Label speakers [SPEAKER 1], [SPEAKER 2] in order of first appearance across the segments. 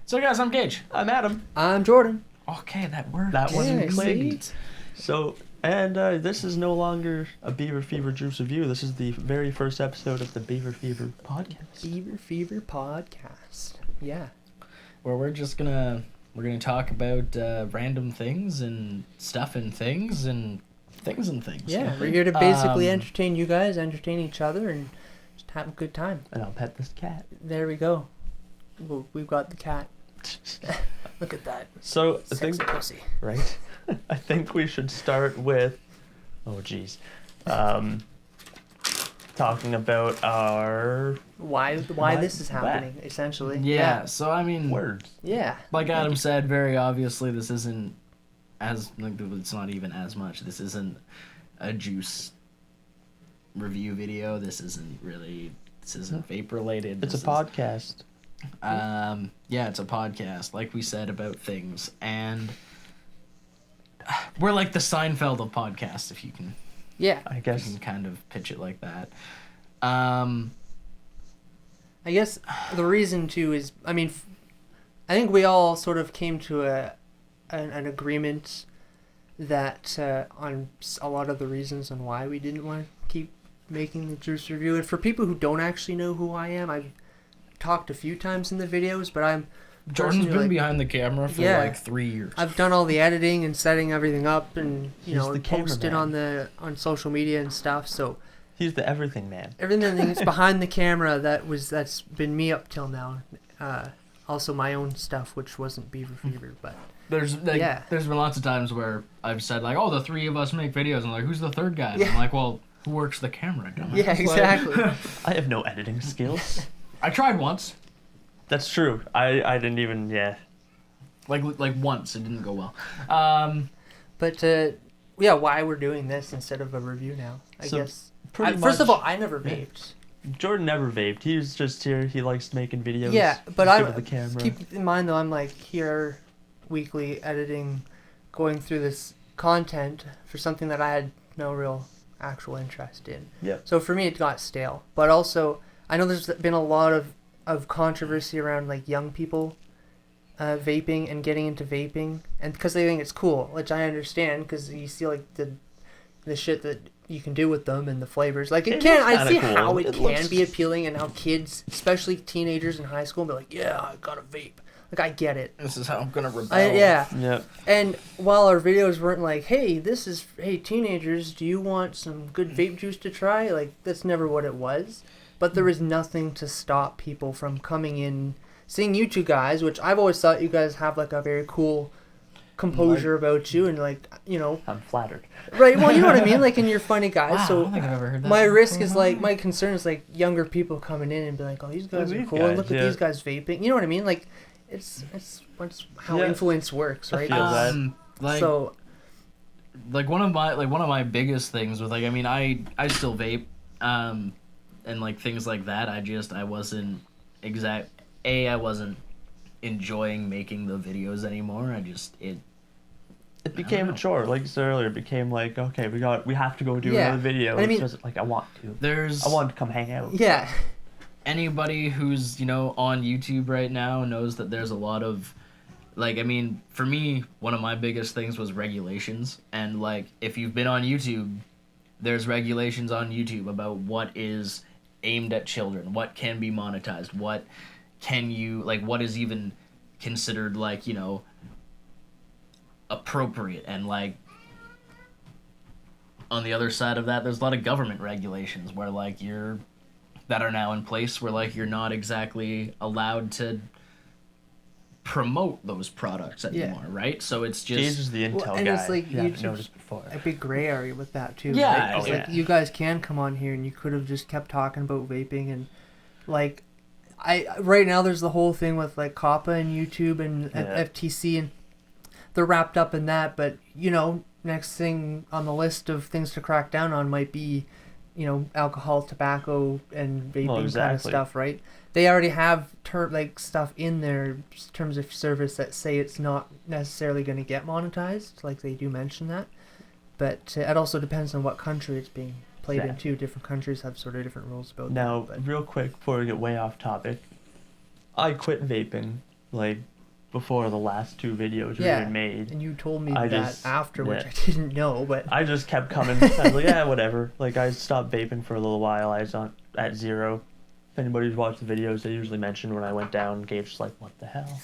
[SPEAKER 1] So guys, I'm Gage.
[SPEAKER 2] I'm Adam.
[SPEAKER 3] I'm Jordan.
[SPEAKER 1] Okay, that worked.
[SPEAKER 2] That one
[SPEAKER 3] Yeah,
[SPEAKER 2] clicked.
[SPEAKER 3] see?
[SPEAKER 2] So, and this is no longer a Beaver Fever juice review. This is the very first episode of the Beaver Fever podcast.
[SPEAKER 3] Beaver Fever podcast. Yeah.
[SPEAKER 1] Where we're gonna talk about random things and stuff and things and things and things.
[SPEAKER 3] Yeah, we're here to basically
[SPEAKER 1] Um,
[SPEAKER 3] entertain you guys, entertain each other, and just have a good time.
[SPEAKER 2] And I'll pet this cat.
[SPEAKER 3] There we go. Well, we've got the cat. Look at that.
[SPEAKER 2] So, I
[SPEAKER 3] Sexy
[SPEAKER 2] think,
[SPEAKER 3] pussy.
[SPEAKER 2] right? I think we should start with, talking about our
[SPEAKER 3] Why this is happening, essentially.
[SPEAKER 1] Yeah. So I mean,
[SPEAKER 2] words.
[SPEAKER 3] Yeah.
[SPEAKER 1] like Adam said, very obviously, this isn't it's not even as much. This isn't a juice review video. This isn't vape related.
[SPEAKER 2] It's a podcast.
[SPEAKER 1] Yeah, it's a podcast, like we said, about things, and we're like the Seinfeld of podcasts, if you can.
[SPEAKER 3] Yeah.
[SPEAKER 2] I
[SPEAKER 1] You
[SPEAKER 2] guess.
[SPEAKER 1] can kind of pitch it like that.
[SPEAKER 3] I guess the reason too is, I think we all sort of came to an agreement that on a lot of the reasons on why we didn't want to keep making the juice review. And for people who don't actually know who I am, I've talked a few times in the videos, but I'm
[SPEAKER 1] Jordan's been
[SPEAKER 3] like,
[SPEAKER 1] behind the camera for
[SPEAKER 3] Yeah.
[SPEAKER 1] like 3 years.
[SPEAKER 3] I've done all the editing and setting everything up, and
[SPEAKER 2] He's the
[SPEAKER 3] posted
[SPEAKER 2] cameraman.
[SPEAKER 3] on social media and stuff. So
[SPEAKER 2] He's the everything man.
[SPEAKER 3] everything that's behind the camera that's been me up till now. Also my own stuff, which wasn't Beaver Fever, but
[SPEAKER 1] There's
[SPEAKER 3] Yeah.
[SPEAKER 1] there's been lots of times where I've said like, oh, the three of us make videos, and like, who's the third guy? And
[SPEAKER 3] Yeah.
[SPEAKER 1] I'm like, well, who works the camera? Dumbass?
[SPEAKER 3] yeah,
[SPEAKER 1] Like,
[SPEAKER 3] exactly.
[SPEAKER 2] I have no editing skills.
[SPEAKER 1] I tried once,
[SPEAKER 2] That's true. I didn't even, yeah.
[SPEAKER 1] like once, it didn't go well.
[SPEAKER 3] But yeah, why we're doing this instead of a review now? I
[SPEAKER 2] So,
[SPEAKER 3] guess.
[SPEAKER 2] Pretty
[SPEAKER 3] First of
[SPEAKER 2] much-
[SPEAKER 3] all, I never vaped.
[SPEAKER 2] Jordan never vaped. He was just here. He likes making videos.
[SPEAKER 3] Yeah, but
[SPEAKER 2] He's
[SPEAKER 3] I
[SPEAKER 2] good with the camera.
[SPEAKER 3] keep in mind though, I'm like here weekly editing, going through this content for something that I had no real actual interest in.
[SPEAKER 2] Yep.
[SPEAKER 3] So for me, it got stale. But also, I know there's been a lot of controversy around like young people vaping and getting into vaping, and because they think it's cool, which I understand, because you see like the shit that you can do with them and the flavors. Like
[SPEAKER 2] It
[SPEAKER 3] I
[SPEAKER 2] looks
[SPEAKER 3] see
[SPEAKER 2] kinda cool.
[SPEAKER 3] how it
[SPEAKER 2] It
[SPEAKER 3] can
[SPEAKER 2] looks-
[SPEAKER 3] be appealing, and how kids, especially teenagers in high school, be like, yeah, I got a vape. Like I get it.
[SPEAKER 1] This is how I'm gonna rebel.
[SPEAKER 3] Yeah.
[SPEAKER 2] Yep.
[SPEAKER 3] And while our videos weren't like, hey, teenagers, do you want some good vape juice to try? Like, that's never what it was. But there was nothing to stop people from coming in, seeing you two guys, which I've always thought you guys have like a very cool composure about you, and like,
[SPEAKER 2] I'm flattered.
[SPEAKER 3] right, well, you know what I mean? Like, and you're funny guys,
[SPEAKER 1] Wow, I
[SPEAKER 3] so
[SPEAKER 1] don't think I've ever heard that.
[SPEAKER 3] my risk
[SPEAKER 1] before.
[SPEAKER 3] is like, my concern is like younger people coming in and be like, oh, these guys
[SPEAKER 2] Look
[SPEAKER 3] are
[SPEAKER 2] at
[SPEAKER 3] cool,
[SPEAKER 2] these
[SPEAKER 3] and look
[SPEAKER 2] guys,
[SPEAKER 3] at
[SPEAKER 2] yeah.
[SPEAKER 3] these guys vaping. You know what I mean? Like, it's how
[SPEAKER 2] Yeah.
[SPEAKER 3] influence works,
[SPEAKER 2] I
[SPEAKER 3] right?
[SPEAKER 2] feel that.
[SPEAKER 1] Like,
[SPEAKER 3] So,
[SPEAKER 1] like one of my biggest things with like, I mean, I still vape, and like things like that. I wasn't I wasn't enjoying making the videos anymore.
[SPEAKER 2] It became a chore. Like you said earlier, it became like, okay, we have to go do
[SPEAKER 3] Yeah.
[SPEAKER 2] another video.
[SPEAKER 3] I mean-
[SPEAKER 2] It's just like, I want to.
[SPEAKER 1] There's
[SPEAKER 2] I want to come hang out.
[SPEAKER 3] yeah.
[SPEAKER 1] anybody who's on YouTube right now knows that there's a lot of, like, I mean, for me, one of my biggest things was regulations. And like, if you've been on YouTube, there's regulations on YouTube about what is aimed at children, what can be monetized, what is even considered like, appropriate. And like, on the other side of that, there's a lot of government regulations where like that are now in place where like you're not exactly allowed to promote those products anymore, right? So it's just
[SPEAKER 2] Gage is the intel
[SPEAKER 3] Well, and
[SPEAKER 2] guy.
[SPEAKER 3] it's like
[SPEAKER 2] you haven't
[SPEAKER 3] YouTube's
[SPEAKER 2] noticed before.
[SPEAKER 3] a big gray area with that too.
[SPEAKER 1] Yeah,
[SPEAKER 3] right? It's
[SPEAKER 2] oh,
[SPEAKER 3] like
[SPEAKER 2] yeah.
[SPEAKER 3] you guys can come on here and you could have just kept talking about vaping, and like right now there's the whole thing with like COPPA and YouTube and
[SPEAKER 2] Yeah.
[SPEAKER 3] FTC, and they're wrapped up in that. But next thing on the list of things to crack down on might be alcohol, tobacco, and vaping kind of
[SPEAKER 2] exactly.
[SPEAKER 3] stuff, right? They already have stuff in their terms of service that say it's not necessarily going to get monetized. Like, they do mention that, but it also depends on what country it's being played in too. Different countries have sort of different rules about
[SPEAKER 2] Now,
[SPEAKER 3] that.
[SPEAKER 2] real quick before we get way off topic, I quit vaping like before the last 2 videos we
[SPEAKER 3] Yeah,
[SPEAKER 2] even made.
[SPEAKER 3] and you told me
[SPEAKER 2] I
[SPEAKER 3] that
[SPEAKER 2] just-
[SPEAKER 3] after, which
[SPEAKER 2] yeah.
[SPEAKER 3] I didn't know, but
[SPEAKER 2] I just kept coming. I was like, yeah, whatever. Like, I stopped vaping for a little while. I was at 0. If anybody's watched the videos, they usually mention when I went down, Gage was like, what the hell?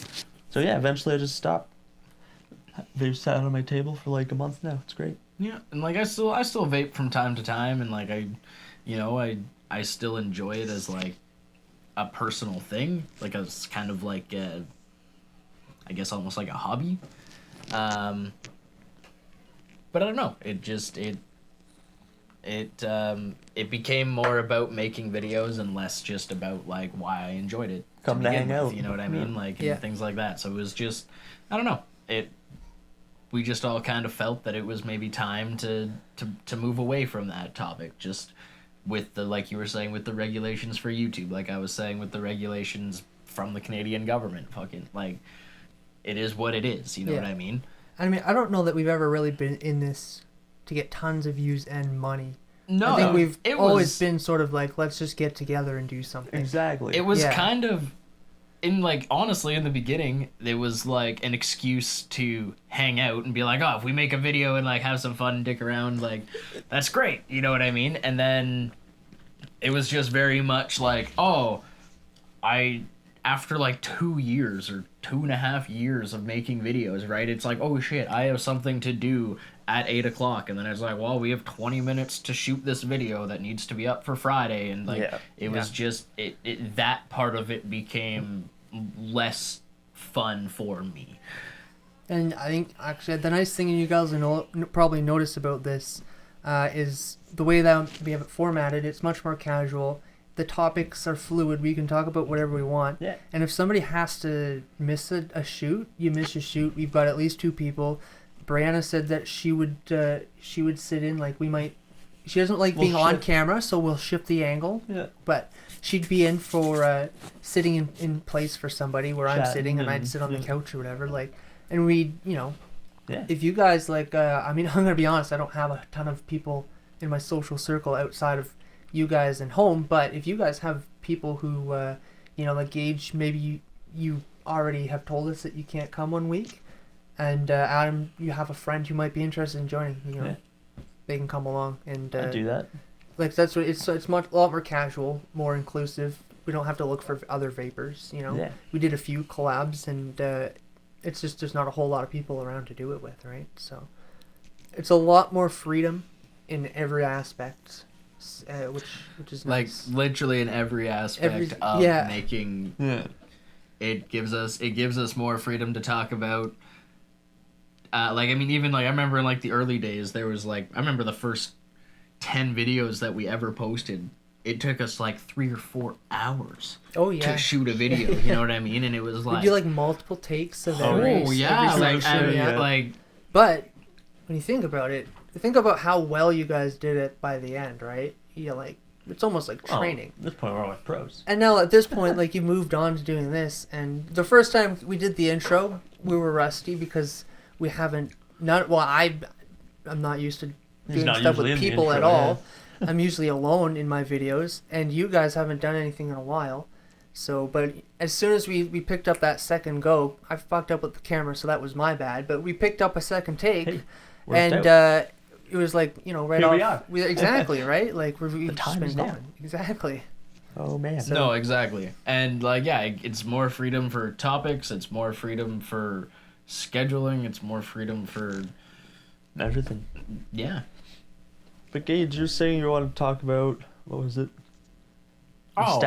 [SPEAKER 2] So yeah, eventually I just stopped. They've sat on my table for like a month now. It's great.
[SPEAKER 1] Yeah, and like I still vape from time to time, and like I still enjoy it as like a personal thing, like as kind of like I guess almost like a hobby. But I don't know. It became more about making videos and less just about like why I enjoyed it.
[SPEAKER 2] Come to
[SPEAKER 1] begin
[SPEAKER 2] hang
[SPEAKER 1] with,
[SPEAKER 2] out.
[SPEAKER 1] you know what I mean? Like and
[SPEAKER 3] Yeah.
[SPEAKER 1] things like that. So it was just I don't know. We just all kind of felt that it was maybe time to move away from that topic, just with the, like you were saying, with the regulations for YouTube, like I was saying with the regulations from the Canadian government. Fucking, like, it is what it is, you know what I mean?
[SPEAKER 3] I mean, I don't know that we've ever really been in this to get tons of views and money.
[SPEAKER 1] No,
[SPEAKER 3] I think we've
[SPEAKER 1] it
[SPEAKER 3] always
[SPEAKER 1] was,
[SPEAKER 3] been sort of like, let's just get together and do something.
[SPEAKER 2] Exactly.
[SPEAKER 1] It was
[SPEAKER 3] Yeah.
[SPEAKER 1] kind of, in like, honestly, in the beginning, it was like an excuse to hang out and be like, oh, if we make a video and like have some fun and dick around, like, that's great, you know what I mean? And then it was just very much like, oh, after like 2 years or 2.5 years of making videos, right? It's like, oh shit, I have something to do at 8 o'clock, and then it's like, well, we have 20 minutes to shoot this video that needs to be up for Friday, and like, it was just that part of it became less fun for me.
[SPEAKER 3] And I think actually the nice thing you guys will probably notice about this is the way that we have it formatted. It's much more casual. The topics are fluid. We can talk about whatever we want.
[SPEAKER 2] Yeah.
[SPEAKER 3] And if somebody has to miss a shoot, you miss a shoot. We've got at least 2 people. Brianna said that she would sit in, like, we might. She doesn't like being on camera, so we'll shift the angle.
[SPEAKER 2] Yeah.
[SPEAKER 3] But she'd be in for sitting in place for somebody where I'm
[SPEAKER 2] Chatting
[SPEAKER 3] sitting and I'd
[SPEAKER 2] and-
[SPEAKER 3] sit on the
[SPEAKER 2] yeah.
[SPEAKER 3] couch or whatever. Like, and we,
[SPEAKER 2] Yeah.
[SPEAKER 3] if you guys like, I mean, I'm gonna be honest. I don't have a ton of people in my social circle outside of you guys and home. But if you guys have people who, like Gage, maybe you already have told us that you can't come one week, and Adam, you have a friend who might be interested in joining.
[SPEAKER 2] Yeah.
[SPEAKER 3] They can come along and
[SPEAKER 2] I do that.
[SPEAKER 3] like that's what it's a lot more casual, more inclusive. We don't have to look for other vapors.
[SPEAKER 2] Yeah.
[SPEAKER 3] We did a few collabs, and it's just there's not a whole lot of people around to do it with, right? So it's a lot more freedom in every aspect, which is
[SPEAKER 1] Like,
[SPEAKER 3] nice.
[SPEAKER 1] literally in every aspect of
[SPEAKER 3] yeah.
[SPEAKER 1] making,
[SPEAKER 2] Yeah.
[SPEAKER 1] it gives us more freedom to talk about. Like, I mean, even like I remember in like the early days, there was like, I remember the first 10 videos that we ever posted. It took us like 3 or 4 hours
[SPEAKER 3] Oh yeah.
[SPEAKER 1] to shoot a video. You know what I mean? And it was
[SPEAKER 3] We
[SPEAKER 1] like,
[SPEAKER 3] do like multiple takes of
[SPEAKER 2] Oh,
[SPEAKER 3] every.
[SPEAKER 1] oh yeah,
[SPEAKER 3] every
[SPEAKER 1] like,
[SPEAKER 3] single shoot,
[SPEAKER 2] yeah.
[SPEAKER 1] like
[SPEAKER 3] But when you think about it, think about how well you guys did it by the end, right? It's almost like training.
[SPEAKER 2] At this point, we're all like pros.
[SPEAKER 3] And now at this point, like, you moved on to doing this, and the first time we did the intro, we were rusty because we haven't I'm not used to doing
[SPEAKER 2] not
[SPEAKER 3] stuff
[SPEAKER 2] usually
[SPEAKER 3] with
[SPEAKER 2] in the
[SPEAKER 3] people at
[SPEAKER 2] intro,
[SPEAKER 3] all. I'm usually alone in my videos, and you guys haven't done anything in a while. So, but as soon as we picked up that second go, I fucked up with the camera, so that was my bad. But we picked up a second take,
[SPEAKER 2] Hey, worked
[SPEAKER 3] and
[SPEAKER 2] out.
[SPEAKER 3] it was like, right
[SPEAKER 2] Here
[SPEAKER 3] off.
[SPEAKER 2] we are.
[SPEAKER 3] Exactly, right? Like we've just
[SPEAKER 2] time
[SPEAKER 3] been
[SPEAKER 2] is now.
[SPEAKER 3] going. Exactly.
[SPEAKER 2] Oh man.
[SPEAKER 3] So-
[SPEAKER 1] no, exactly. And like, yeah, it's more freedom for topics. It's more freedom for scheduling. It's more freedom for
[SPEAKER 2] Everything.
[SPEAKER 1] yeah.
[SPEAKER 2] But Gage, you're saying you want to talk about, what was it?
[SPEAKER 1] Oh.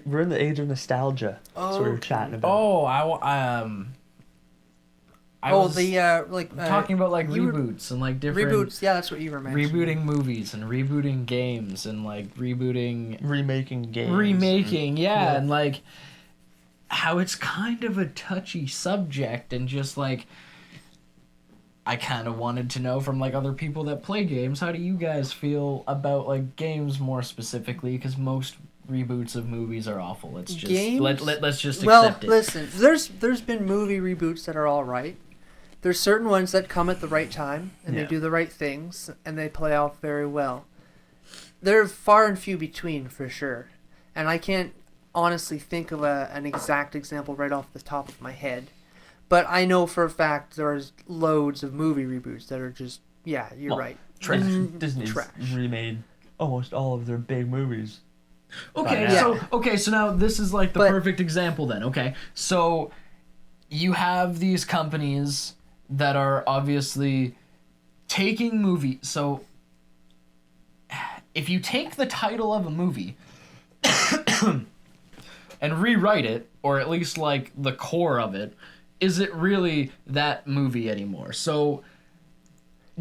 [SPEAKER 2] We're in the age of nostalgia. That's what we were chatting about.
[SPEAKER 1] Oh, I was talking about like
[SPEAKER 3] you were-
[SPEAKER 1] reboots and like different
[SPEAKER 3] Reboots. Yeah, that's what you were mentioning.
[SPEAKER 1] rebooting movies and rebooting games and like rebooting
[SPEAKER 2] Remaking games.
[SPEAKER 1] remaking,
[SPEAKER 3] Yeah.
[SPEAKER 1] and like how it's kind of a touchy subject, and just like I kind of wanted to know from like other people that play games, how do you guys feel about like games more specifically, because most reboots of movies are awful. Let's just
[SPEAKER 3] Games?
[SPEAKER 1] let's just
[SPEAKER 3] Well,
[SPEAKER 1] accept it.
[SPEAKER 3] listen, there's been movie reboots that are all right. There's certain ones that come at the right time and
[SPEAKER 2] Yeah.
[SPEAKER 3] they do the right things and they play off very well. They're far and few between for sure, and I can't honestly think of an exact example right off the top of my head. But I know for a fact there's loads of movie reboots that are just, yeah, you're right.
[SPEAKER 1] Trash.
[SPEAKER 2] Disney's
[SPEAKER 3] Trash.
[SPEAKER 2] remade almost all of their big movies.
[SPEAKER 1] Okay,
[SPEAKER 3] Yeah.
[SPEAKER 1] so now this is like the
[SPEAKER 3] But-
[SPEAKER 1] perfect example then. Okay, so you have these companies that are obviously taking movie. So if you take the title of a movie and rewrite it, or at least like the core of it, is it really that movie anymore? So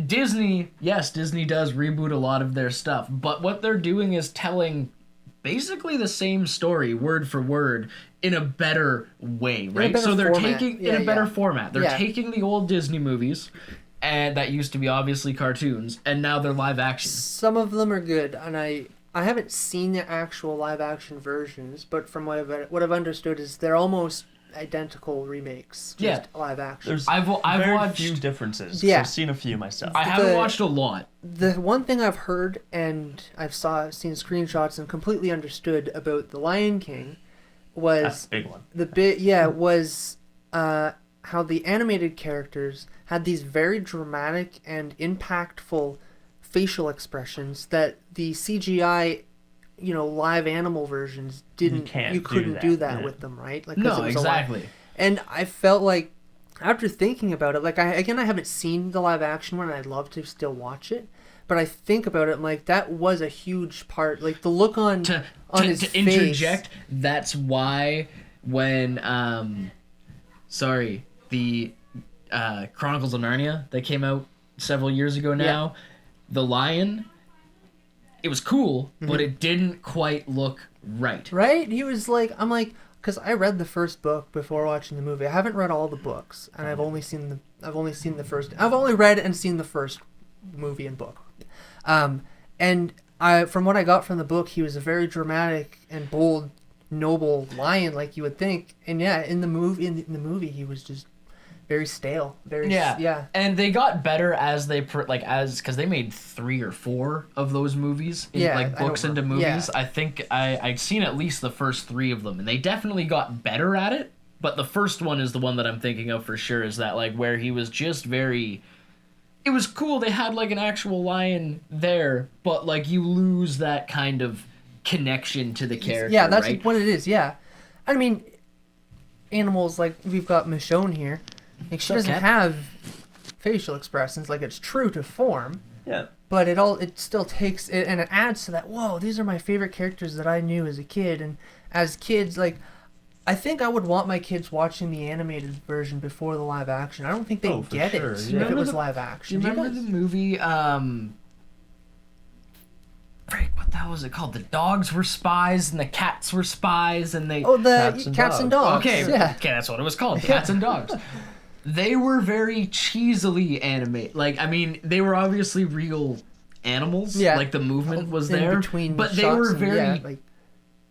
[SPEAKER 1] Disney, yes, Disney does reboot a lot of their stuff, but what they're doing is telling basically the same story word for word in a better way, right?
[SPEAKER 3] better
[SPEAKER 1] So they're
[SPEAKER 3] format.
[SPEAKER 1] taking
[SPEAKER 3] Yeah,
[SPEAKER 1] in a better
[SPEAKER 3] yeah.
[SPEAKER 1] format. They're
[SPEAKER 3] Yeah.
[SPEAKER 1] taking the old Disney movies, and that used to be obviously cartoons, and now they're live action.
[SPEAKER 3] Some of them are good, and I haven't seen the actual live action versions, but from what I've understood is they're almost identical remakes, just
[SPEAKER 1] Yeah.
[SPEAKER 3] live action.
[SPEAKER 2] There's
[SPEAKER 1] I've
[SPEAKER 2] very
[SPEAKER 1] watched.
[SPEAKER 2] few differences.
[SPEAKER 3] Yeah.
[SPEAKER 2] I've seen a few myself.
[SPEAKER 1] I haven't
[SPEAKER 3] the-
[SPEAKER 1] watched a lot.
[SPEAKER 3] The one thing I've heard and seen screenshots and completely understood about The Lion King was
[SPEAKER 2] That's a big one.
[SPEAKER 3] was how the animated characters had these very dramatic and impactful facial expressions that the CGI, live animal versions didn't.
[SPEAKER 2] can't
[SPEAKER 3] couldn't
[SPEAKER 2] do
[SPEAKER 3] do
[SPEAKER 2] that,
[SPEAKER 3] that
[SPEAKER 2] yeah.
[SPEAKER 3] with them, right? Like, 'cause
[SPEAKER 1] No,
[SPEAKER 3] it was a live-
[SPEAKER 1] exactly.
[SPEAKER 3] And I felt like, after thinking about it, like I haven't seen the live action one, and I'd love to still watch it. But I think about it, I'm like, that was a huge part. Like, the look on
[SPEAKER 1] To
[SPEAKER 3] his face.
[SPEAKER 1] interject, that's why when the Chronicles of Narnia that came out several years ago now, the lion, it was cool, but it didn't quite look right.
[SPEAKER 3] Right? He was like, I'm like, because I read the first book before watching the movie. I haven't read all the books, and I've only seen the first. I've only read and seen the first movie and book. And from what I got from the book, he was a very dramatic and bold, noble lion, like you would think. And yeah, in the movie, he was just very stale. Yeah.
[SPEAKER 1] And they got better as because they made 3 or 4 of those movies,
[SPEAKER 3] Yeah,
[SPEAKER 1] like
[SPEAKER 3] I
[SPEAKER 1] books
[SPEAKER 3] don't
[SPEAKER 1] into
[SPEAKER 3] remember.
[SPEAKER 1] movies.
[SPEAKER 3] Yeah.
[SPEAKER 1] I think I'd seen at least the first 3 of them, and they definitely got better at it. But the first one is the one that I'm thinking of for sure. Is that like where he was just very. It was cool. They had like an actual lion there, but like you lose that kind of connection to the character.
[SPEAKER 3] Yeah, that's
[SPEAKER 1] right?
[SPEAKER 3] what it is. Yeah, I mean, animals like we've got Michonne here. Like, she doesn't
[SPEAKER 1] Okay.
[SPEAKER 3] have facial expressions. Like, it's true to form,
[SPEAKER 2] Yeah.
[SPEAKER 3] but it still takes it, and it adds to that. Whoa, these are my favorite characters that I knew as a kid, and as kids, like, I think I would want my kids watching the animated version before the live action. I don't think they'd
[SPEAKER 2] for
[SPEAKER 3] get
[SPEAKER 2] sure,
[SPEAKER 3] it
[SPEAKER 2] yeah.
[SPEAKER 3] if it was
[SPEAKER 1] Remember
[SPEAKER 3] live
[SPEAKER 1] Do
[SPEAKER 3] action.
[SPEAKER 1] you remember
[SPEAKER 3] guys?
[SPEAKER 1] the movie? What the hell was it called? The dogs were spies and the cats were spies, and they.
[SPEAKER 3] Oh, the
[SPEAKER 2] Cats and
[SPEAKER 3] Cats and
[SPEAKER 2] Dogs.
[SPEAKER 3] Dogs.
[SPEAKER 1] Okay,
[SPEAKER 3] Yeah.
[SPEAKER 1] okay, that's what it was called. Cats and dogs. They were very cheesily animated. Like, I mean, they were obviously real animals.
[SPEAKER 3] Yeah.
[SPEAKER 1] Like the movement was
[SPEAKER 3] In
[SPEAKER 1] there,
[SPEAKER 3] between
[SPEAKER 1] but they
[SPEAKER 3] shots
[SPEAKER 1] were
[SPEAKER 3] and,
[SPEAKER 1] very
[SPEAKER 3] yeah, like,